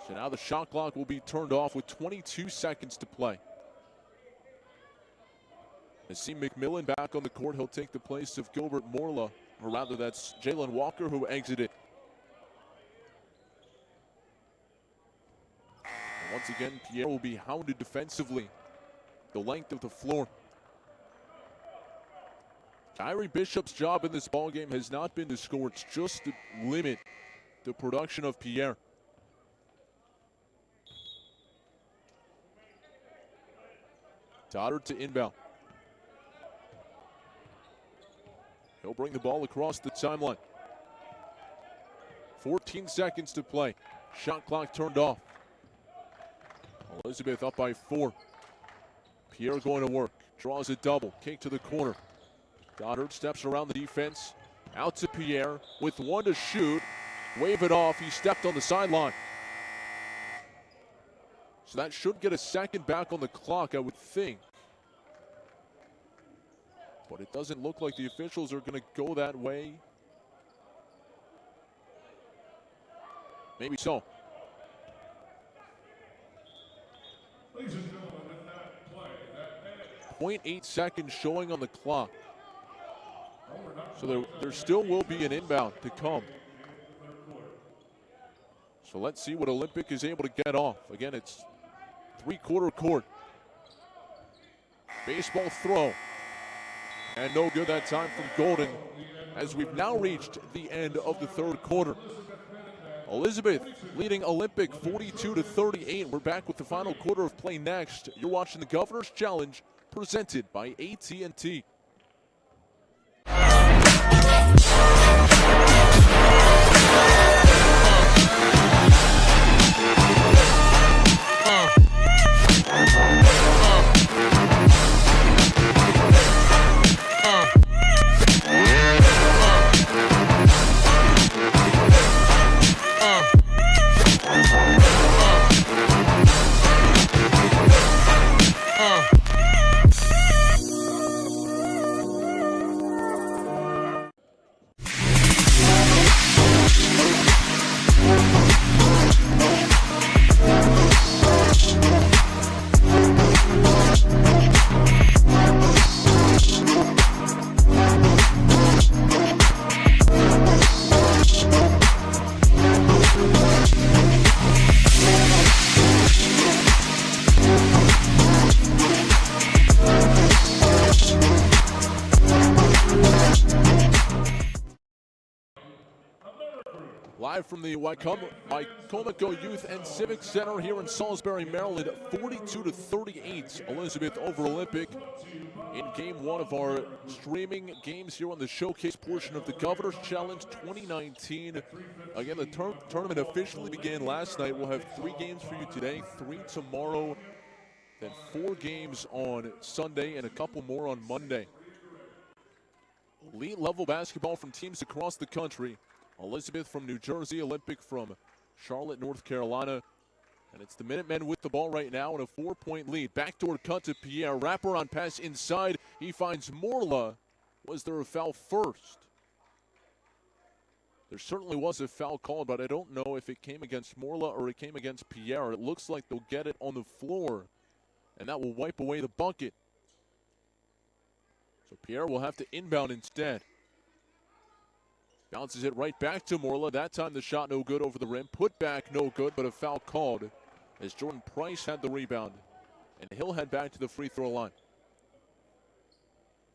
So now the shot clock will be turned off with 22 seconds to play. I see McMillan back on the court. He'll take the place of Gilbert Morla, or rather that's Jalen Walker who exited. And once again, Pierre will be hounded defensively the length of the floor. Kyrie Bishop's job in this ballgame has not been to score. It's just to limit the production of Pierre. Goddard to inbound. He'll bring the ball across the timeline. 14 seconds to play. Shot clock turned off. Elizabeth up by 4. Pierre going to work. Draws a double. Kick to the corner. Goddard steps around the defense. Out to Pierre with 1 to shoot. Wave it off. He stepped on the sideline. So that should get a second back on the clock, I would think. But it doesn't look like the officials are going to go that way. Maybe so. Ladies and gentlemen, with that play, that minute. 0.8 seconds showing on the clock. So there still will be an inbound to come. So let's see what Olympic is able to get off. Again, it's 3-quarter court. Baseball throw. And no good that time from Golden, as we've now reached the end of the third quarter. Elizabeth leading Olympic 42-38. We're back with the final quarter of play next. You're watching the Governor's Challenge, presented by AT&T. Live from the Wycomico Youth and Civic Center here in Salisbury, Maryland, 42-38, Elizabeth over Olympic in game one of our streaming games here on the showcase portion of the Governor's Challenge 2019. Again, the tournament officially began last night. We'll have 3 games for you today, 3 tomorrow, then 4 games on Sunday, and a couple more on Monday. Elite level basketball from teams across the country. Elizabeth from New Jersey, Olympic from Charlotte, North Carolina. And it's the Minutemen with the ball right now in a 4-point lead. Backdoor cut to Pierre. Wraparound pass inside. He finds Morla. Was there a foul first? There certainly was a foul called, but I don't know if it came against Morla or it came against Pierre. It looks like they'll get it on the floor, and that will wipe away the bucket. So Pierre will have to inbound instead. Bounces it right back to Morla. That time the shot no good over the rim. Put back no good, but a foul called as Jordan Price had the rebound. And he'll head back to the free throw line.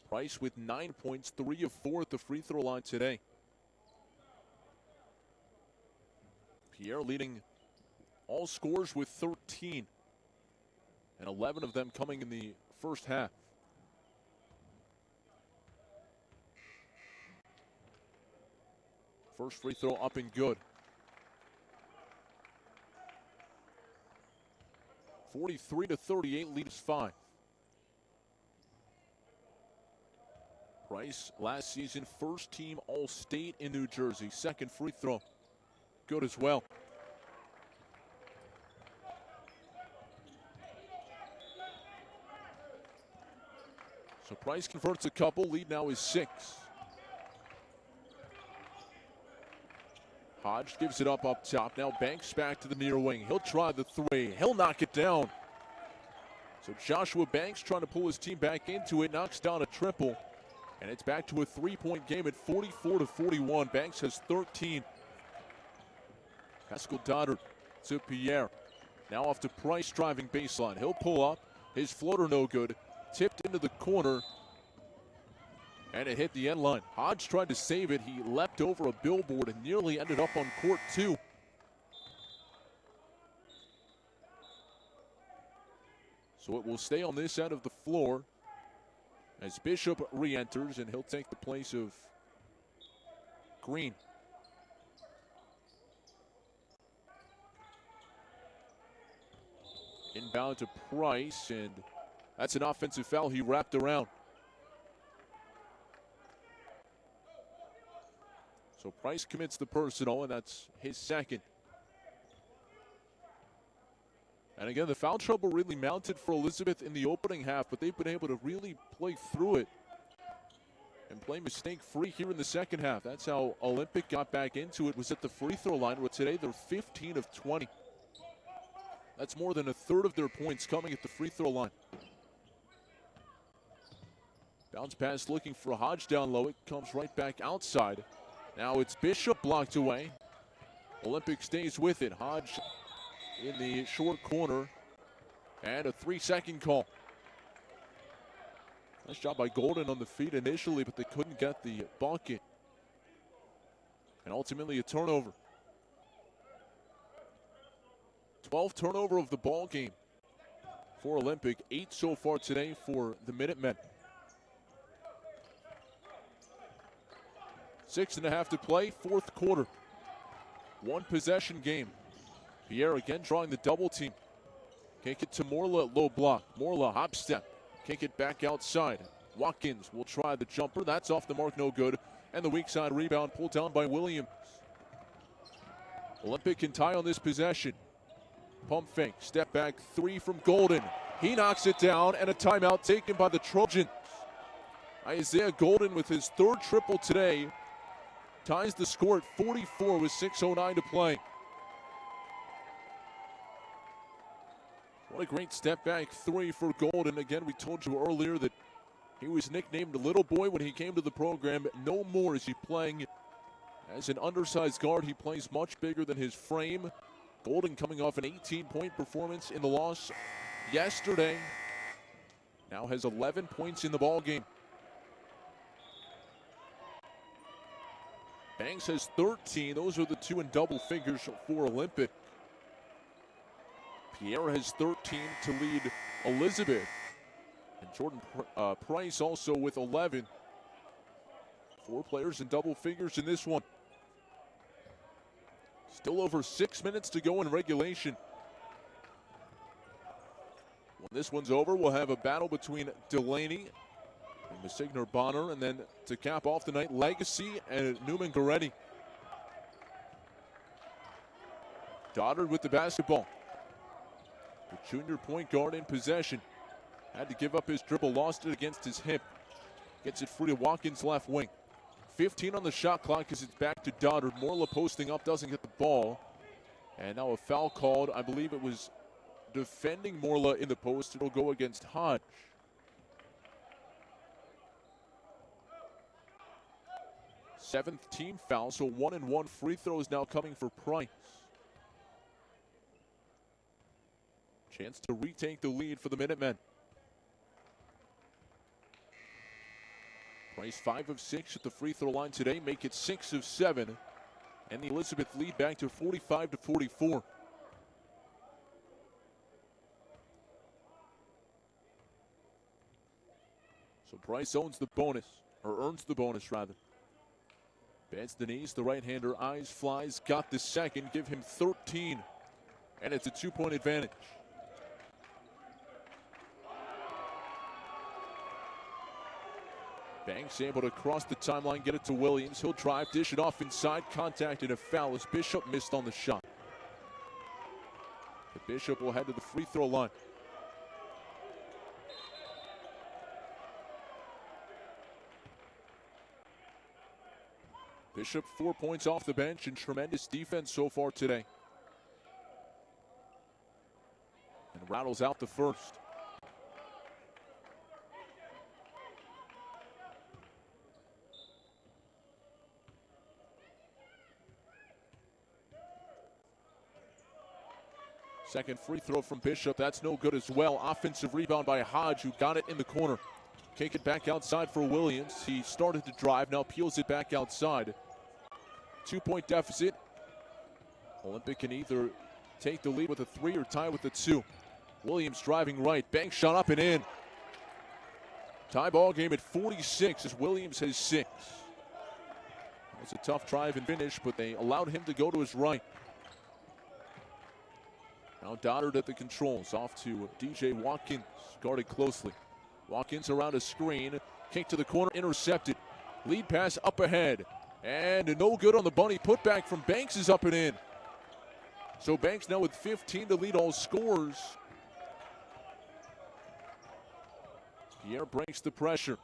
Price with 9 points, 3 of 4 at the free throw line today. Pierre leading all scorers with 13. And 11 of them coming in the first half. First free throw up and good. 43-38, leads 5. Price, last season, first team All-State in New Jersey. Second free throw, good as well. So Price converts a couple, lead now is 6. Hodge gives it up top. Now Banks back to the near wing. He'll try the 3. He'll knock it down. So Joshua Banks trying to pull his team back into it. Knocks down a triple. And it's back to a 3-point game at 44-41. Banks has 13. Pascal Doddard to Pierre. Now off to Price driving baseline. He'll pull up. His floater no good. Tipped into the corner. And it hit the end line. Hodge tried to save it. He leapt over a billboard and nearly ended up on court 2. So it will stay on this end of the floor as Bishop re-enters, and he'll take the place of Green. Inbound to Price, and that's an offensive foul. He wrapped around. So Price commits the personal, and that's his second. And again, the foul trouble really mounted for Elizabeth in the opening half, but they've been able to really play through it and play mistake-free here in the second half. That's how Olympic got back into it, was at the free throw line, where today they're 15 of 20. That's more than a third of their points coming at the free throw line. Bounce pass looking for Hodge down low. It comes right back outside. Now it's Bishop blocked away. Olympic stays with it. Hodge in the short corner. And a 3-second call. Nice job by Golden on the feet initially, but they couldn't get the bucket. And ultimately a turnover. 12th turnover of the ball game for Olympic. 8 so far today for the Minutemen. 6.5 to play, 4th quarter. 1 possession game. Pierre again drawing the double team. Can't get to Morla, low block. Morla hop step. Can't get back outside. Watkins will try the jumper. That's off the mark, no good. And the weak side rebound pulled down by Williams. Olympic can tie on this possession. Pump fake, step back 3 from Golden. He knocks it down, and a timeout taken by the Trojans. Isaiah Golden with his 3rd triple today ties the score at 44 with 6:09 to play. What a great step back 3 for Golden. Again, we told you earlier that he was nicknamed Little Boy when he came to the program. No more is he playing as an undersized guard. He plays much bigger than his frame. Golden coming off an 18-point performance in the loss yesterday. Now has 11 points in the ball game. Banks has 13. Those are the two in double figures for Olympic. Pierre has 13 to lead Elizabeth. And Jordan Price also with 11. 4 players in double figures in this one. Still over 6 minutes to go in regulation. When this one's over, we'll have a battle between Delaney and Messigner Bonner, and then to cap off the night, Legacy and Newman Goretti. Doddard with the basketball. The junior point guard in possession. Had to give up his dribble, lost it against his hip. Gets it free to Watkins left wing. 15 on the shot clock as it's back to Doddard. Morla posting up, doesn't get the ball. And now a foul called. I believe it was defending Morla in the post. It'll go against Hodge. Seventh team foul, so 1-and-1 free throws now coming for Price. Chance to retake the lead for the Minutemen. Price 5 of 6 at the free throw line today, make it 6 of 7. And the Elizabeth lead back to 45-44. So Price owns the bonus, or earns the bonus rather. Bends the knees, the right-hander eyes, flies, got the second, give him 13. And it's a 2-point advantage. Banks able to cross the timeline, get it to Williams. He'll drive, dish it off inside, contact and a foul as Bishop missed on the shot. The Bishop will head to the free throw line. Bishop 4 points off the bench and tremendous defense so far today. And rattles out the first. Second free throw from Bishop, that's no good as well. Offensive rebound by Hodge, who got it in the corner. Kick it back outside for Williams. He started to drive, now peels it back outside. 2-point deficit. Olympic can either take the lead with a 3 or tie with a 2. Williams driving right, bank shot up and in. Tie ball game at 46 as Williams has 6. It was a tough drive and finish, but they allowed him to go to his right. Now Doddard at the controls, off to DJ Watkins, guarded closely. Watkins around a screen, kick to the corner, intercepted. Lead pass up ahead, and no good on the bunny. Putback from Banks is up and in. So Banks now with 15 to lead all scorers. Pierre breaks the pressure.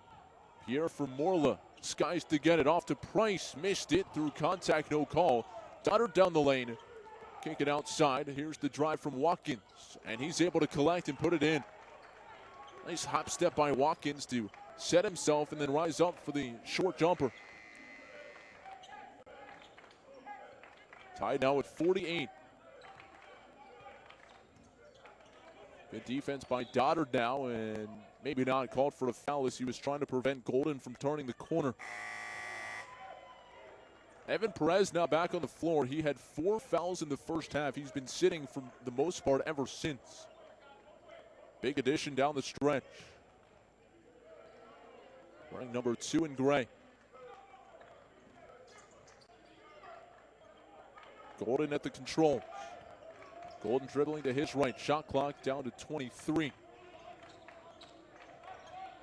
Pierre for Morla, skies to get it, off to Price, missed it through contact, no call. Doddard down the lane. Kick it outside. Here's the drive from Watkins, and he's able to collect and put it in. Nice hop step by Watkins to set himself and then rise up for the short jumper. Tied now at 48. Good defense by Doddard now, and maybe not called for a foul as he was trying to prevent Golden from turning the corner. Evan Perez now back on the floor. He had 4 fouls in the first half. He's been sitting for the most part ever since. Big addition down the stretch. Wearing number 2 in gray. Golden at the controls. Golden dribbling to his right. Shot clock down to 23.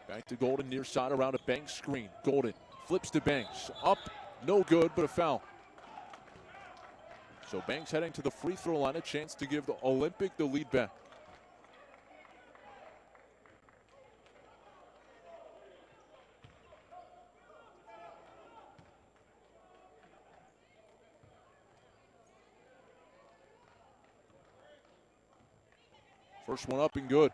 Back to Golden near side around a Banks screen. Golden flips to Banks. Up. No good, but a foul. So Banks heading to the free throw line, a chance to give the Olympic the lead back. First one up and good.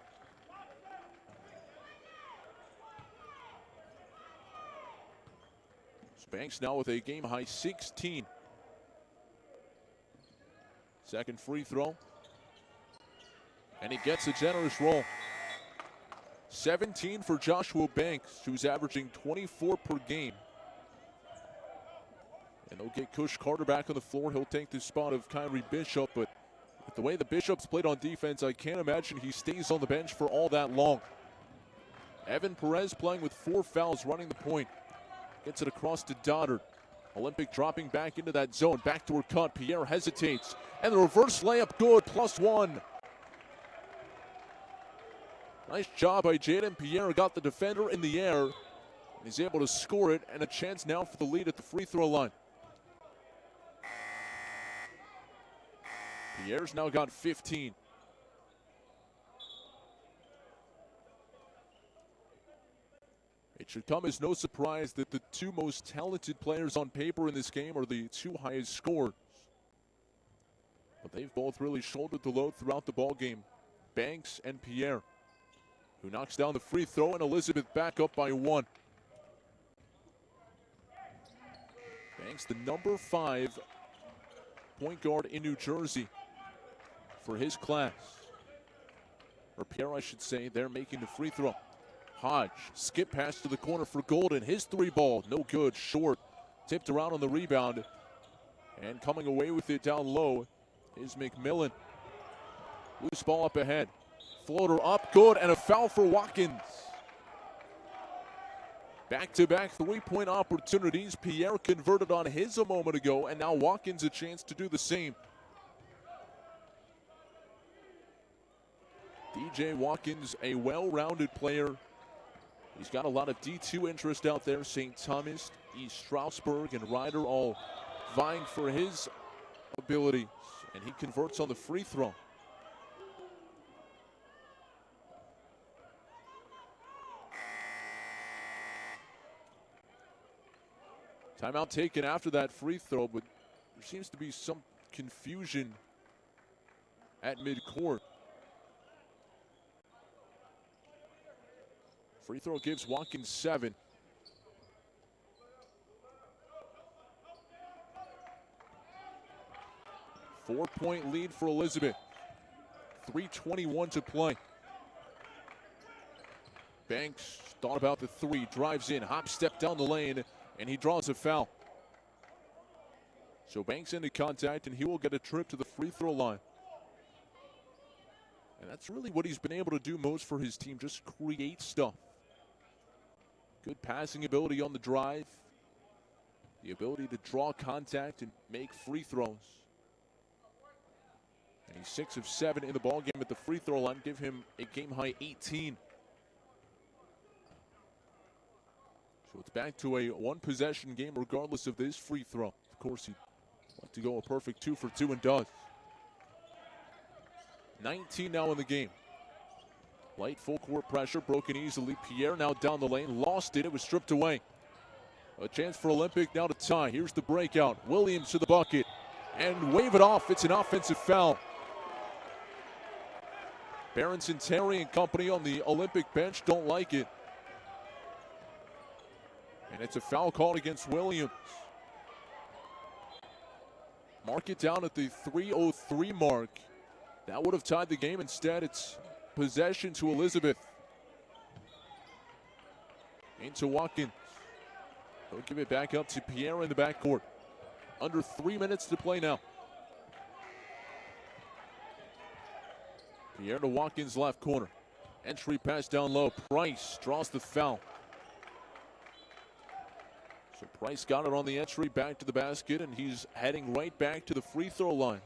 Banks now with a game-high 16. Second free throw. And he gets a generous roll. 17 for Joshua Banks, who's averaging 24 per game. And they'll get Kush Carter back on the floor. He'll take the spot of Kyrie Bishop, but with the way the Bishops played on defense, I can't imagine he stays on the bench for all that long. Evan Perez playing with 4 fouls, running the point. Gets it across to Doddard. Olympic dropping back into that zone. Backdoor cut. Pierre hesitates. And the reverse layup good. +1. Nice job by Jaden Pierre. Got the defender in the air. And he's able to score it. And a chance now for the lead at the free throw line. Pierre's now got 15. It should come as no surprise that the 2 most talented players on paper in this game are the 2 highest scorers. But they've both really shouldered the load throughout the ballgame. Banks and Pierre, who knocks down the free throw, and Elizabeth back up by 1. Banks, the number 5 point guard in New Jersey for his class. Or Pierre, I should say. They're making the free throw. Hodge, skip pass to the corner for Golden. His 3 ball, no good, short. Tipped around on the rebound. And coming away with it down low is McMillan. Loose ball up ahead. Floater up, good, and a foul for Watkins. Back-to-back 3-point opportunities. Pierre converted on his a moment ago, and now Watkins a chance to do the same. DJ Watkins, a well-rounded player. He's got a lot of D2 interest out there. St. Thomas, East Stroudsburg, and Ryder all vying for his abilities. And he converts on the free throw. Timeout taken after that free throw, but there seems to be some confusion at midcourt. Free throw gives Watkins 7. Four-point lead for Elizabeth. 3:21 to play. Banks thought about the 3, drives in, hop step down the lane, and he draws a foul. So Banks into contact, and he will get a trip to the free throw line. And that's really what he's been able to do most for his team, just create stuff. Good passing ability on the drive. The ability to draw contact and make free throws. And he's 6 of 7 in the ballgame at the free throw line. Give him a game-high 18. So it's back to a 1-possession game regardless of this free throw. Of course, he'd like to go a perfect 2 for 2 and does. 19 now in the game. Light full court pressure, broken easily. Pierre now down the lane, lost it. It was stripped away. A chance for Olympic now to tie. Here's the breakout. Williams to the bucket and wave it off. It's an offensive foul. Berenson, Terry, and company on the Olympic bench don't like it. And it's a foul called against Williams. Mark it down at the 3:03 mark. That would have tied the game. Instead, it's possession to Elizabeth. Into Watkins. They'll give it back up to Pierre in the backcourt. Under 3 minutes to play now. Pierre to Watkins left corner. Entry pass down low. Price draws the foul. So Price got it on the entry, back to the basket, and he's heading right back to the free throw line.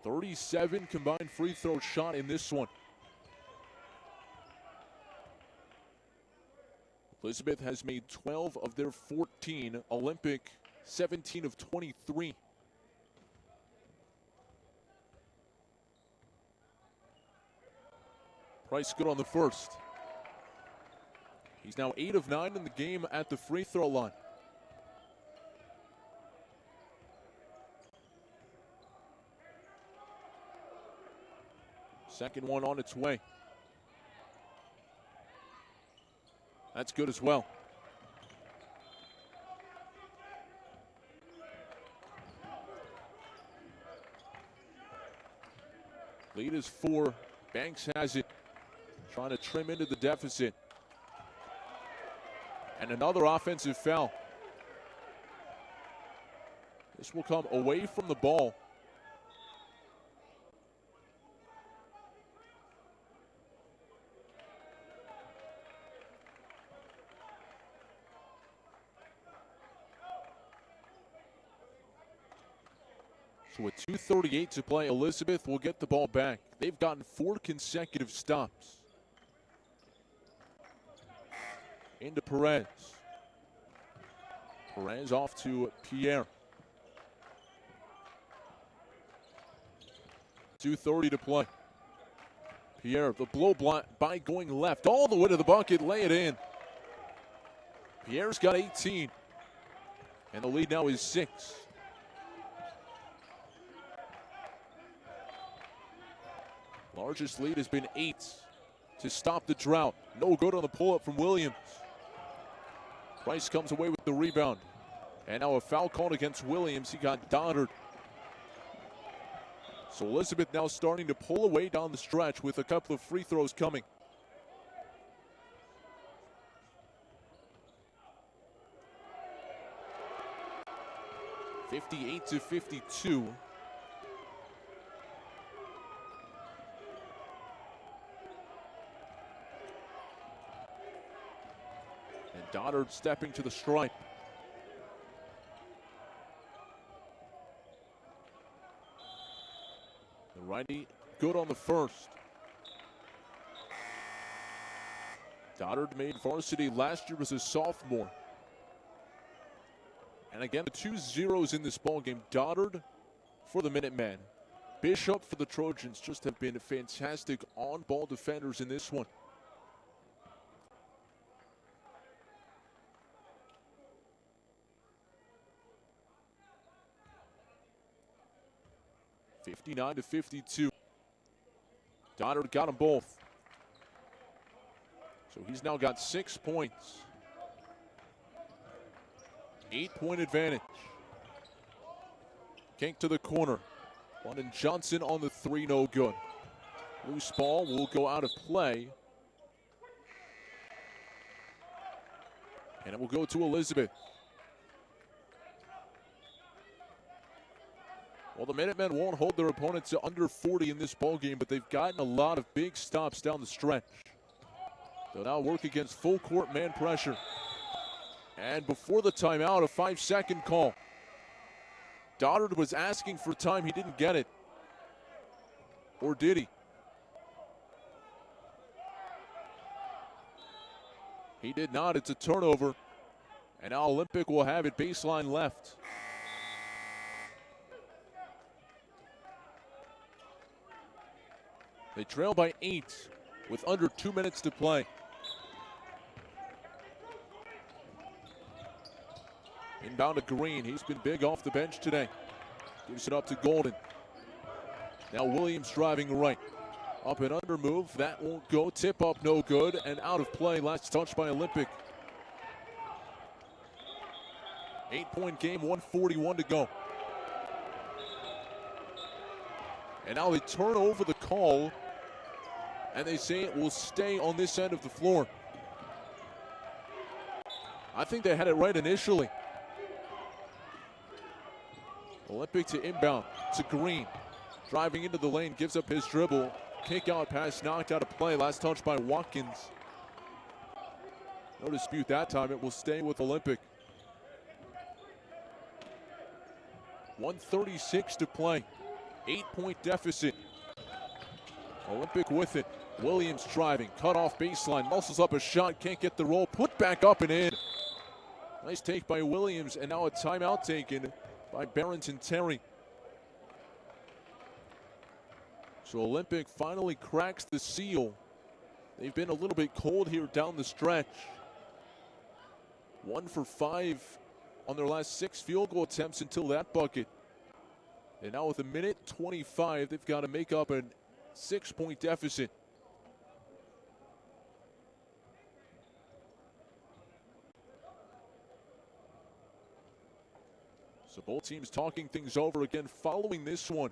.37 combined free throw shot in this one. Elizabeth has made 12 of their 14. Olympic 17 of 23. Price good on the first. He's now 8 of 9 in the game at the free throw line. Second one on its way. That's good as well. Lead is 4. Banks has it. Trying to trim into the deficit. And another offensive foul. This will come away from the ball. So with 2:38 to play, Elizabeth will get the ball back. They've gotten 4 consecutive stops. Into Perez. Perez off to Pierre. 2:30 to play. Pierre, the blow by going left all the way to the bucket, lay it in. Pierre's got 18. And the lead now is 6. Largest lead has been 8 to stop the drought. No good on the pull-up from Williams. Price comes away with the rebound. And now a foul called against Williams. He got Doddard. So Elizabeth now starting to pull away down the stretch with a couple of free throws coming. (58-52). And Doddard stepping to the stripe. The righty good on the first. Doddard made varsity last year as a sophomore. And again, the 2 zeros in this ball game. Doddard for the Minutemen. Bishop for the Trojans just have been fantastic on-ball defenders in this one. (59-52). Doddard got them both. So he's now got 6 points. 8-point advantage. Kink to the corner. London Johnson on the 3, no good. Loose ball will go out of play. And it will go to Elizabeth. Well, the Minutemen won't hold their opponents to under 40 in this ballgame, but they've gotten a lot of big stops down the stretch. They'll now work against full court man pressure. And before the timeout, a 5-second call. Doddard was asking for time. He didn't get it. Or did he? He did not. It's a turnover. And now Olympic will have it baseline left. They trail by 8 with under 2 minutes to play. Inbound to Green. He's been big off the bench today. Gives it up to Golden. Now Williams driving right. Up and under move. That won't go. Tip up, no good. And out of play. Last touch by Olympic. 8-point game, 1:41 to go. And now they turn over the call. And they say it will stay on this end of the floor. I think they had it right initially. Olympic to inbound to Green. Driving into the lane, gives up his dribble. Kick out pass knocked out of play. Last touch by Watkins. No dispute that time. It will stay with Olympic. 1:36 to play. 8-point deficit. Olympic with it. Williams driving. Cut off baseline. Muscles up a shot. Can't get the roll. Put back up and in. Nice take by Williams. And now a timeout taken by Barrington Terry. So Olympic finally cracks the seal. They've been a little bit cold here down the stretch. 1 for 5 on their last 6 field goal attempts until that bucket. And now with 1:25, they've got to make up a 6-point deficit. So both teams talking things over again following this one.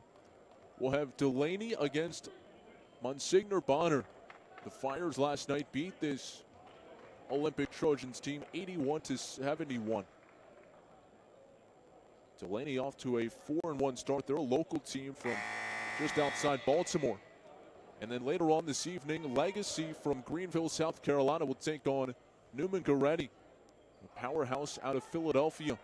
We'll have Delaney against Monsignor Bonner. The Friars last night beat this Olympic Trojans team, 81-71. Delaney off to a 4-1 start. They're a local team from just outside Baltimore. And then later on this evening, Legacy from Greenville, South Carolina will take on Newman Goretti, a powerhouse out of Philadelphia.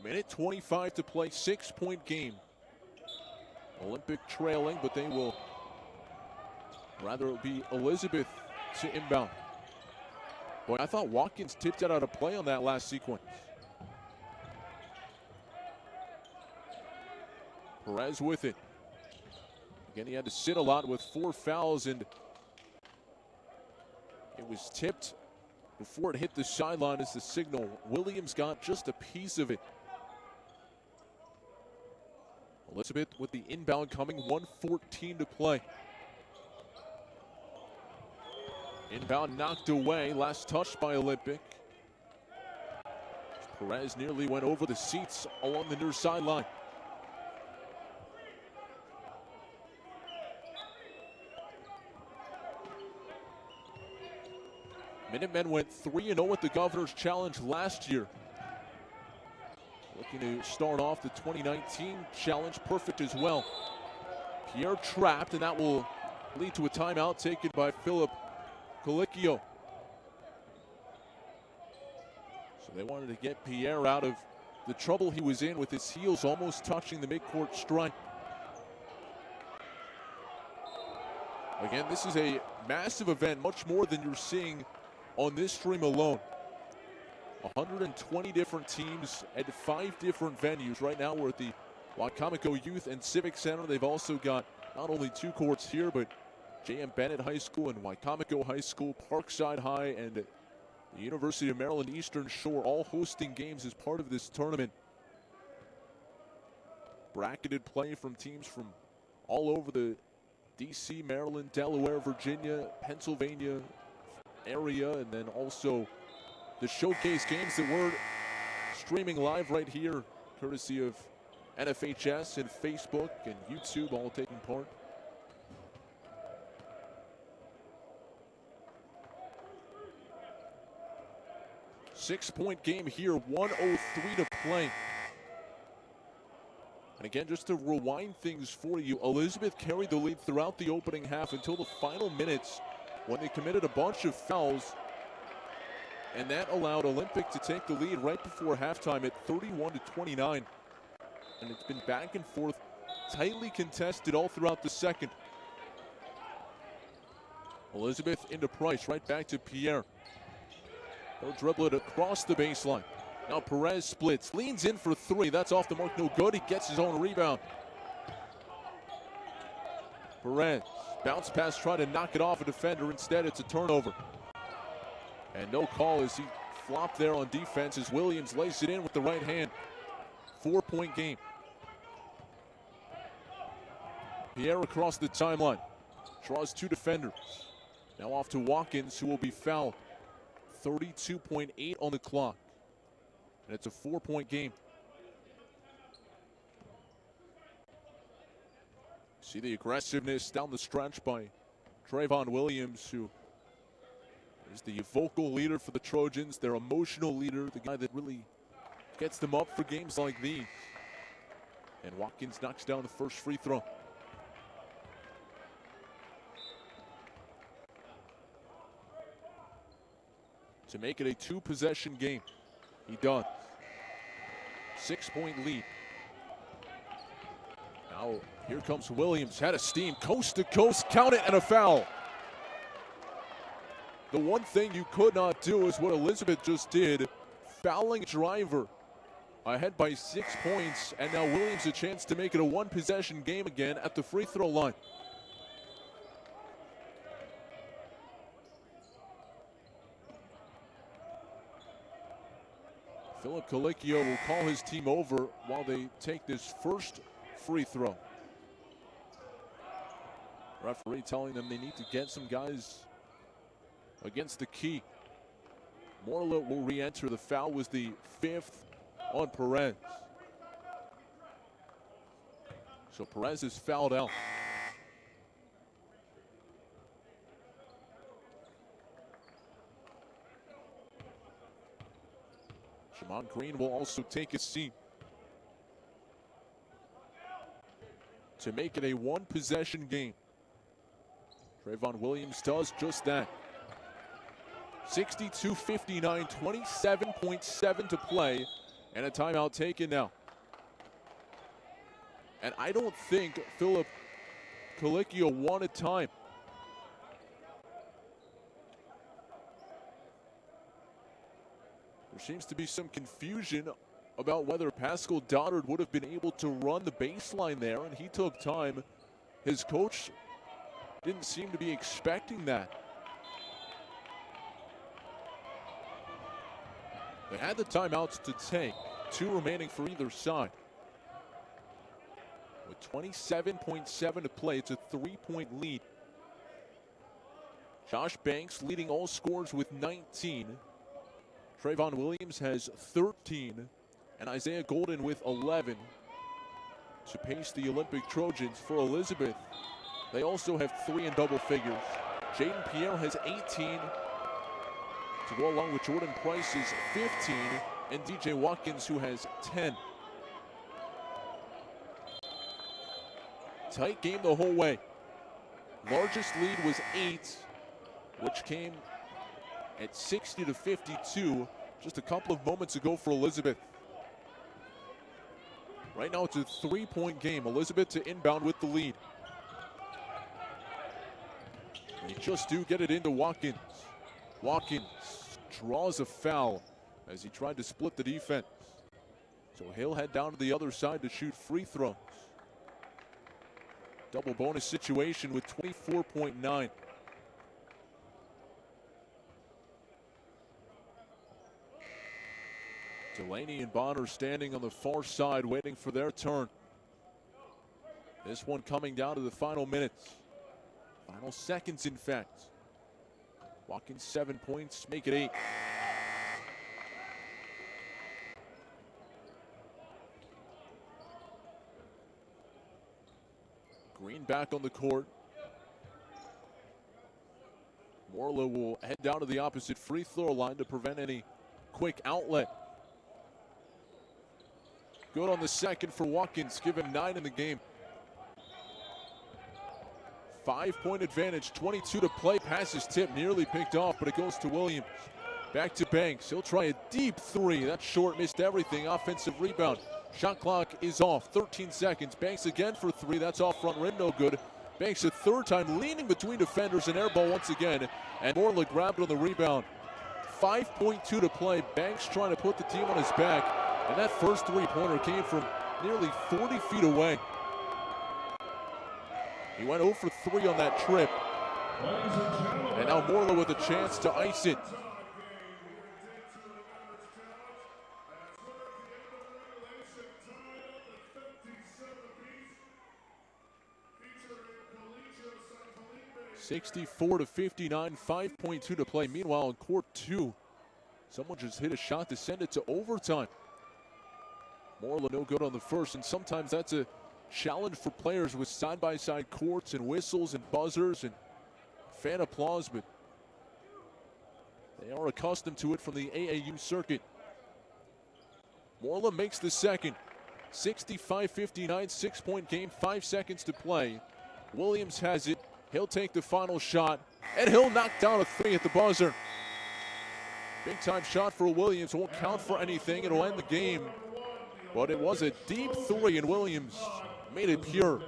Minute 25 to play, 6-point game. Olympic trailing, but they will rather be Elizabeth to inbound. Boy, I thought Watkins tipped it out of play on that last sequence. Perez with it. Again, he had to sit a lot with 4 fouls, and it was tipped before it hit the sideline as the signal. Williams got just a piece of it. Elizabeth with the inbound coming, 1:14 to play. Inbound knocked away, last touch by Olympic. Perez nearly went over the seats along the near sideline. Minutemen went 3-0 at the Governor's Challenge last year. Looking to start off the 2019 Challenge perfect as well. Pierre trapped, and that will lead to a timeout taken by Philip Colicchio. So they wanted to get Pierre out of the trouble he was in with his heels almost touching the midcourt stripe. Again, this is a massive event, much more than you're seeing on this stream alone. 120 different teams at 5 different venues. Right now we're at the Wicomico Youth and Civic Center. They've also got not only 2 courts here, but J.M. Bennett High School and Wicomico High School, Parkside High, and the University of Maryland Eastern Shore all hosting games as part of this tournament. Bracketed play from teams from all over the D.C., Maryland, Delaware, Virginia, Pennsylvania area, and then also the showcase games that we're streaming live right here, courtesy of NFHS and Facebook and YouTube, all taking part. Six-point game here, 1:03 to play. And again, just to rewind things for you, Elizabeth carried the lead throughout the opening half until the final minutes when they committed a bunch of fouls. And that allowed Olympic to take the lead right before halftime at 31-29. And it's been back and forth, tightly contested all throughout the second. Elizabeth into Price, right back to Pierre. They'll dribble it across the baseline. Now Perez splits, leans in for 3. That's off the mark, no good. He gets his own rebound. Perez, bounce pass, try to knock it off a defender. Instead, it's a turnover. And no call as he flopped there on defense as Williams lays it in with the right hand. 4-point game. Pierre across the timeline. Draws 2 defenders. Now off to Watkins, who will be fouled. 32.8 on the clock. And it's a 4-point game. See the aggressiveness down the stretch by Trayvon Williams, who is the vocal leader for the Trojans, their emotional leader, the guy that really gets them up for games like these. And Watkins knocks down the first free throw. To make it a 2-possession game. He does. 6-point lead. Now here comes Williams, had a steam, coast to coast, count it, and a foul. The one thing you could not do is what Elizabeth just did, fouling driver ahead by 6 points, and now Williams a chance to make it a 1-possession game again at the free throw line. Philip Colicchio will call his team over while they take this first free throw. Referee telling them they need to get some guys against the key. Morla will re-enter. The foul was the 5th on Perez. So Perez is fouled out. Jamon Green will also take a seat to make it a one-possession game. Trayvon Williams does just that. 62-59, 27.7 to play, and a timeout taken now. And I don't think Philip Colicchio wanted time. There seems to be some confusion about whether Pascal Doddard would have been able to run the baseline there, and he took time. His coach didn't seem to be expecting that. They had the timeouts to take, 2 remaining for either side. With 27.7 to play, it's a 3-point lead. Josh Banks leading all scorers with 19. Trayvon Williams has 13, and Isaiah Golden with 11 to pace the Olympic Trojans. For Elizabeth, they also have 3 in double figures. Jaden Pierre has 18 to go along with Jordan Price's 15 and DJ Watkins, who has 10. Tight game the whole way. Largest lead was 8, which came at 60-52 just a couple of moments ago for Elizabeth. Right now it's a 3-point game. Elizabeth to inbound with the lead. They just do get it into Watkins. Watkins draws a foul as he tried to split the defense. So he'll head down to the other side to shoot free throws. Double bonus situation with 24.9. Delaney and Bonner standing on the far side waiting for their turn. This one coming down to the final minutes. Final seconds, in fact. Watkins 7 points, make it 8. Green back on the court. Morla will head down to the opposite free throw line to prevent any quick outlet. Good on the second for Watkins, give him 9 in the game. 5-point advantage, 22 to play. Pass is tipped, nearly picked off, but it goes to Williams. Back to Banks, he'll try a deep 3. That's short, missed everything. Offensive rebound. Shot clock is off, 13 seconds. Banks again for 3, that's off front rim, no good. Banks a third time, leaning between defenders, and air ball once again. And Morla grabbed on the rebound. 5.2 to play. Banks trying to put the team on his back. And that first 3-pointer came from nearly 40 feet away. He went 0 for 3 on that trip. And now Morla with a chance to ice it. (64-59), 5.2 to play. Meanwhile, in court 2, someone just hit a shot to send it to overtime. Morla no good on the first, and sometimes that's a challenge for players with side-by-side courts and whistles and buzzers and fan applause, but they are accustomed to it from the AAU circuit. Morla makes the second. 65-59, 6-point game, 5 seconds to play. Williams has it. He'll take the final shot, and he'll knock down a 3 at the buzzer. Big time shot for Williams. Won't count for anything. It'll end the game. But it was a deep 3, and Williams made it pure.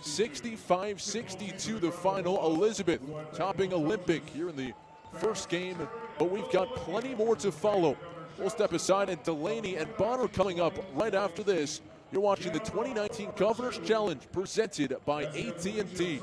65-62 the final. Elizabeth topping Olympic here in the first game, but we've got plenty more to follow. We'll step aside, and Delaney and Bonner coming up right after this. You're watching the 2019 Governor's Challenge presented by AT&T.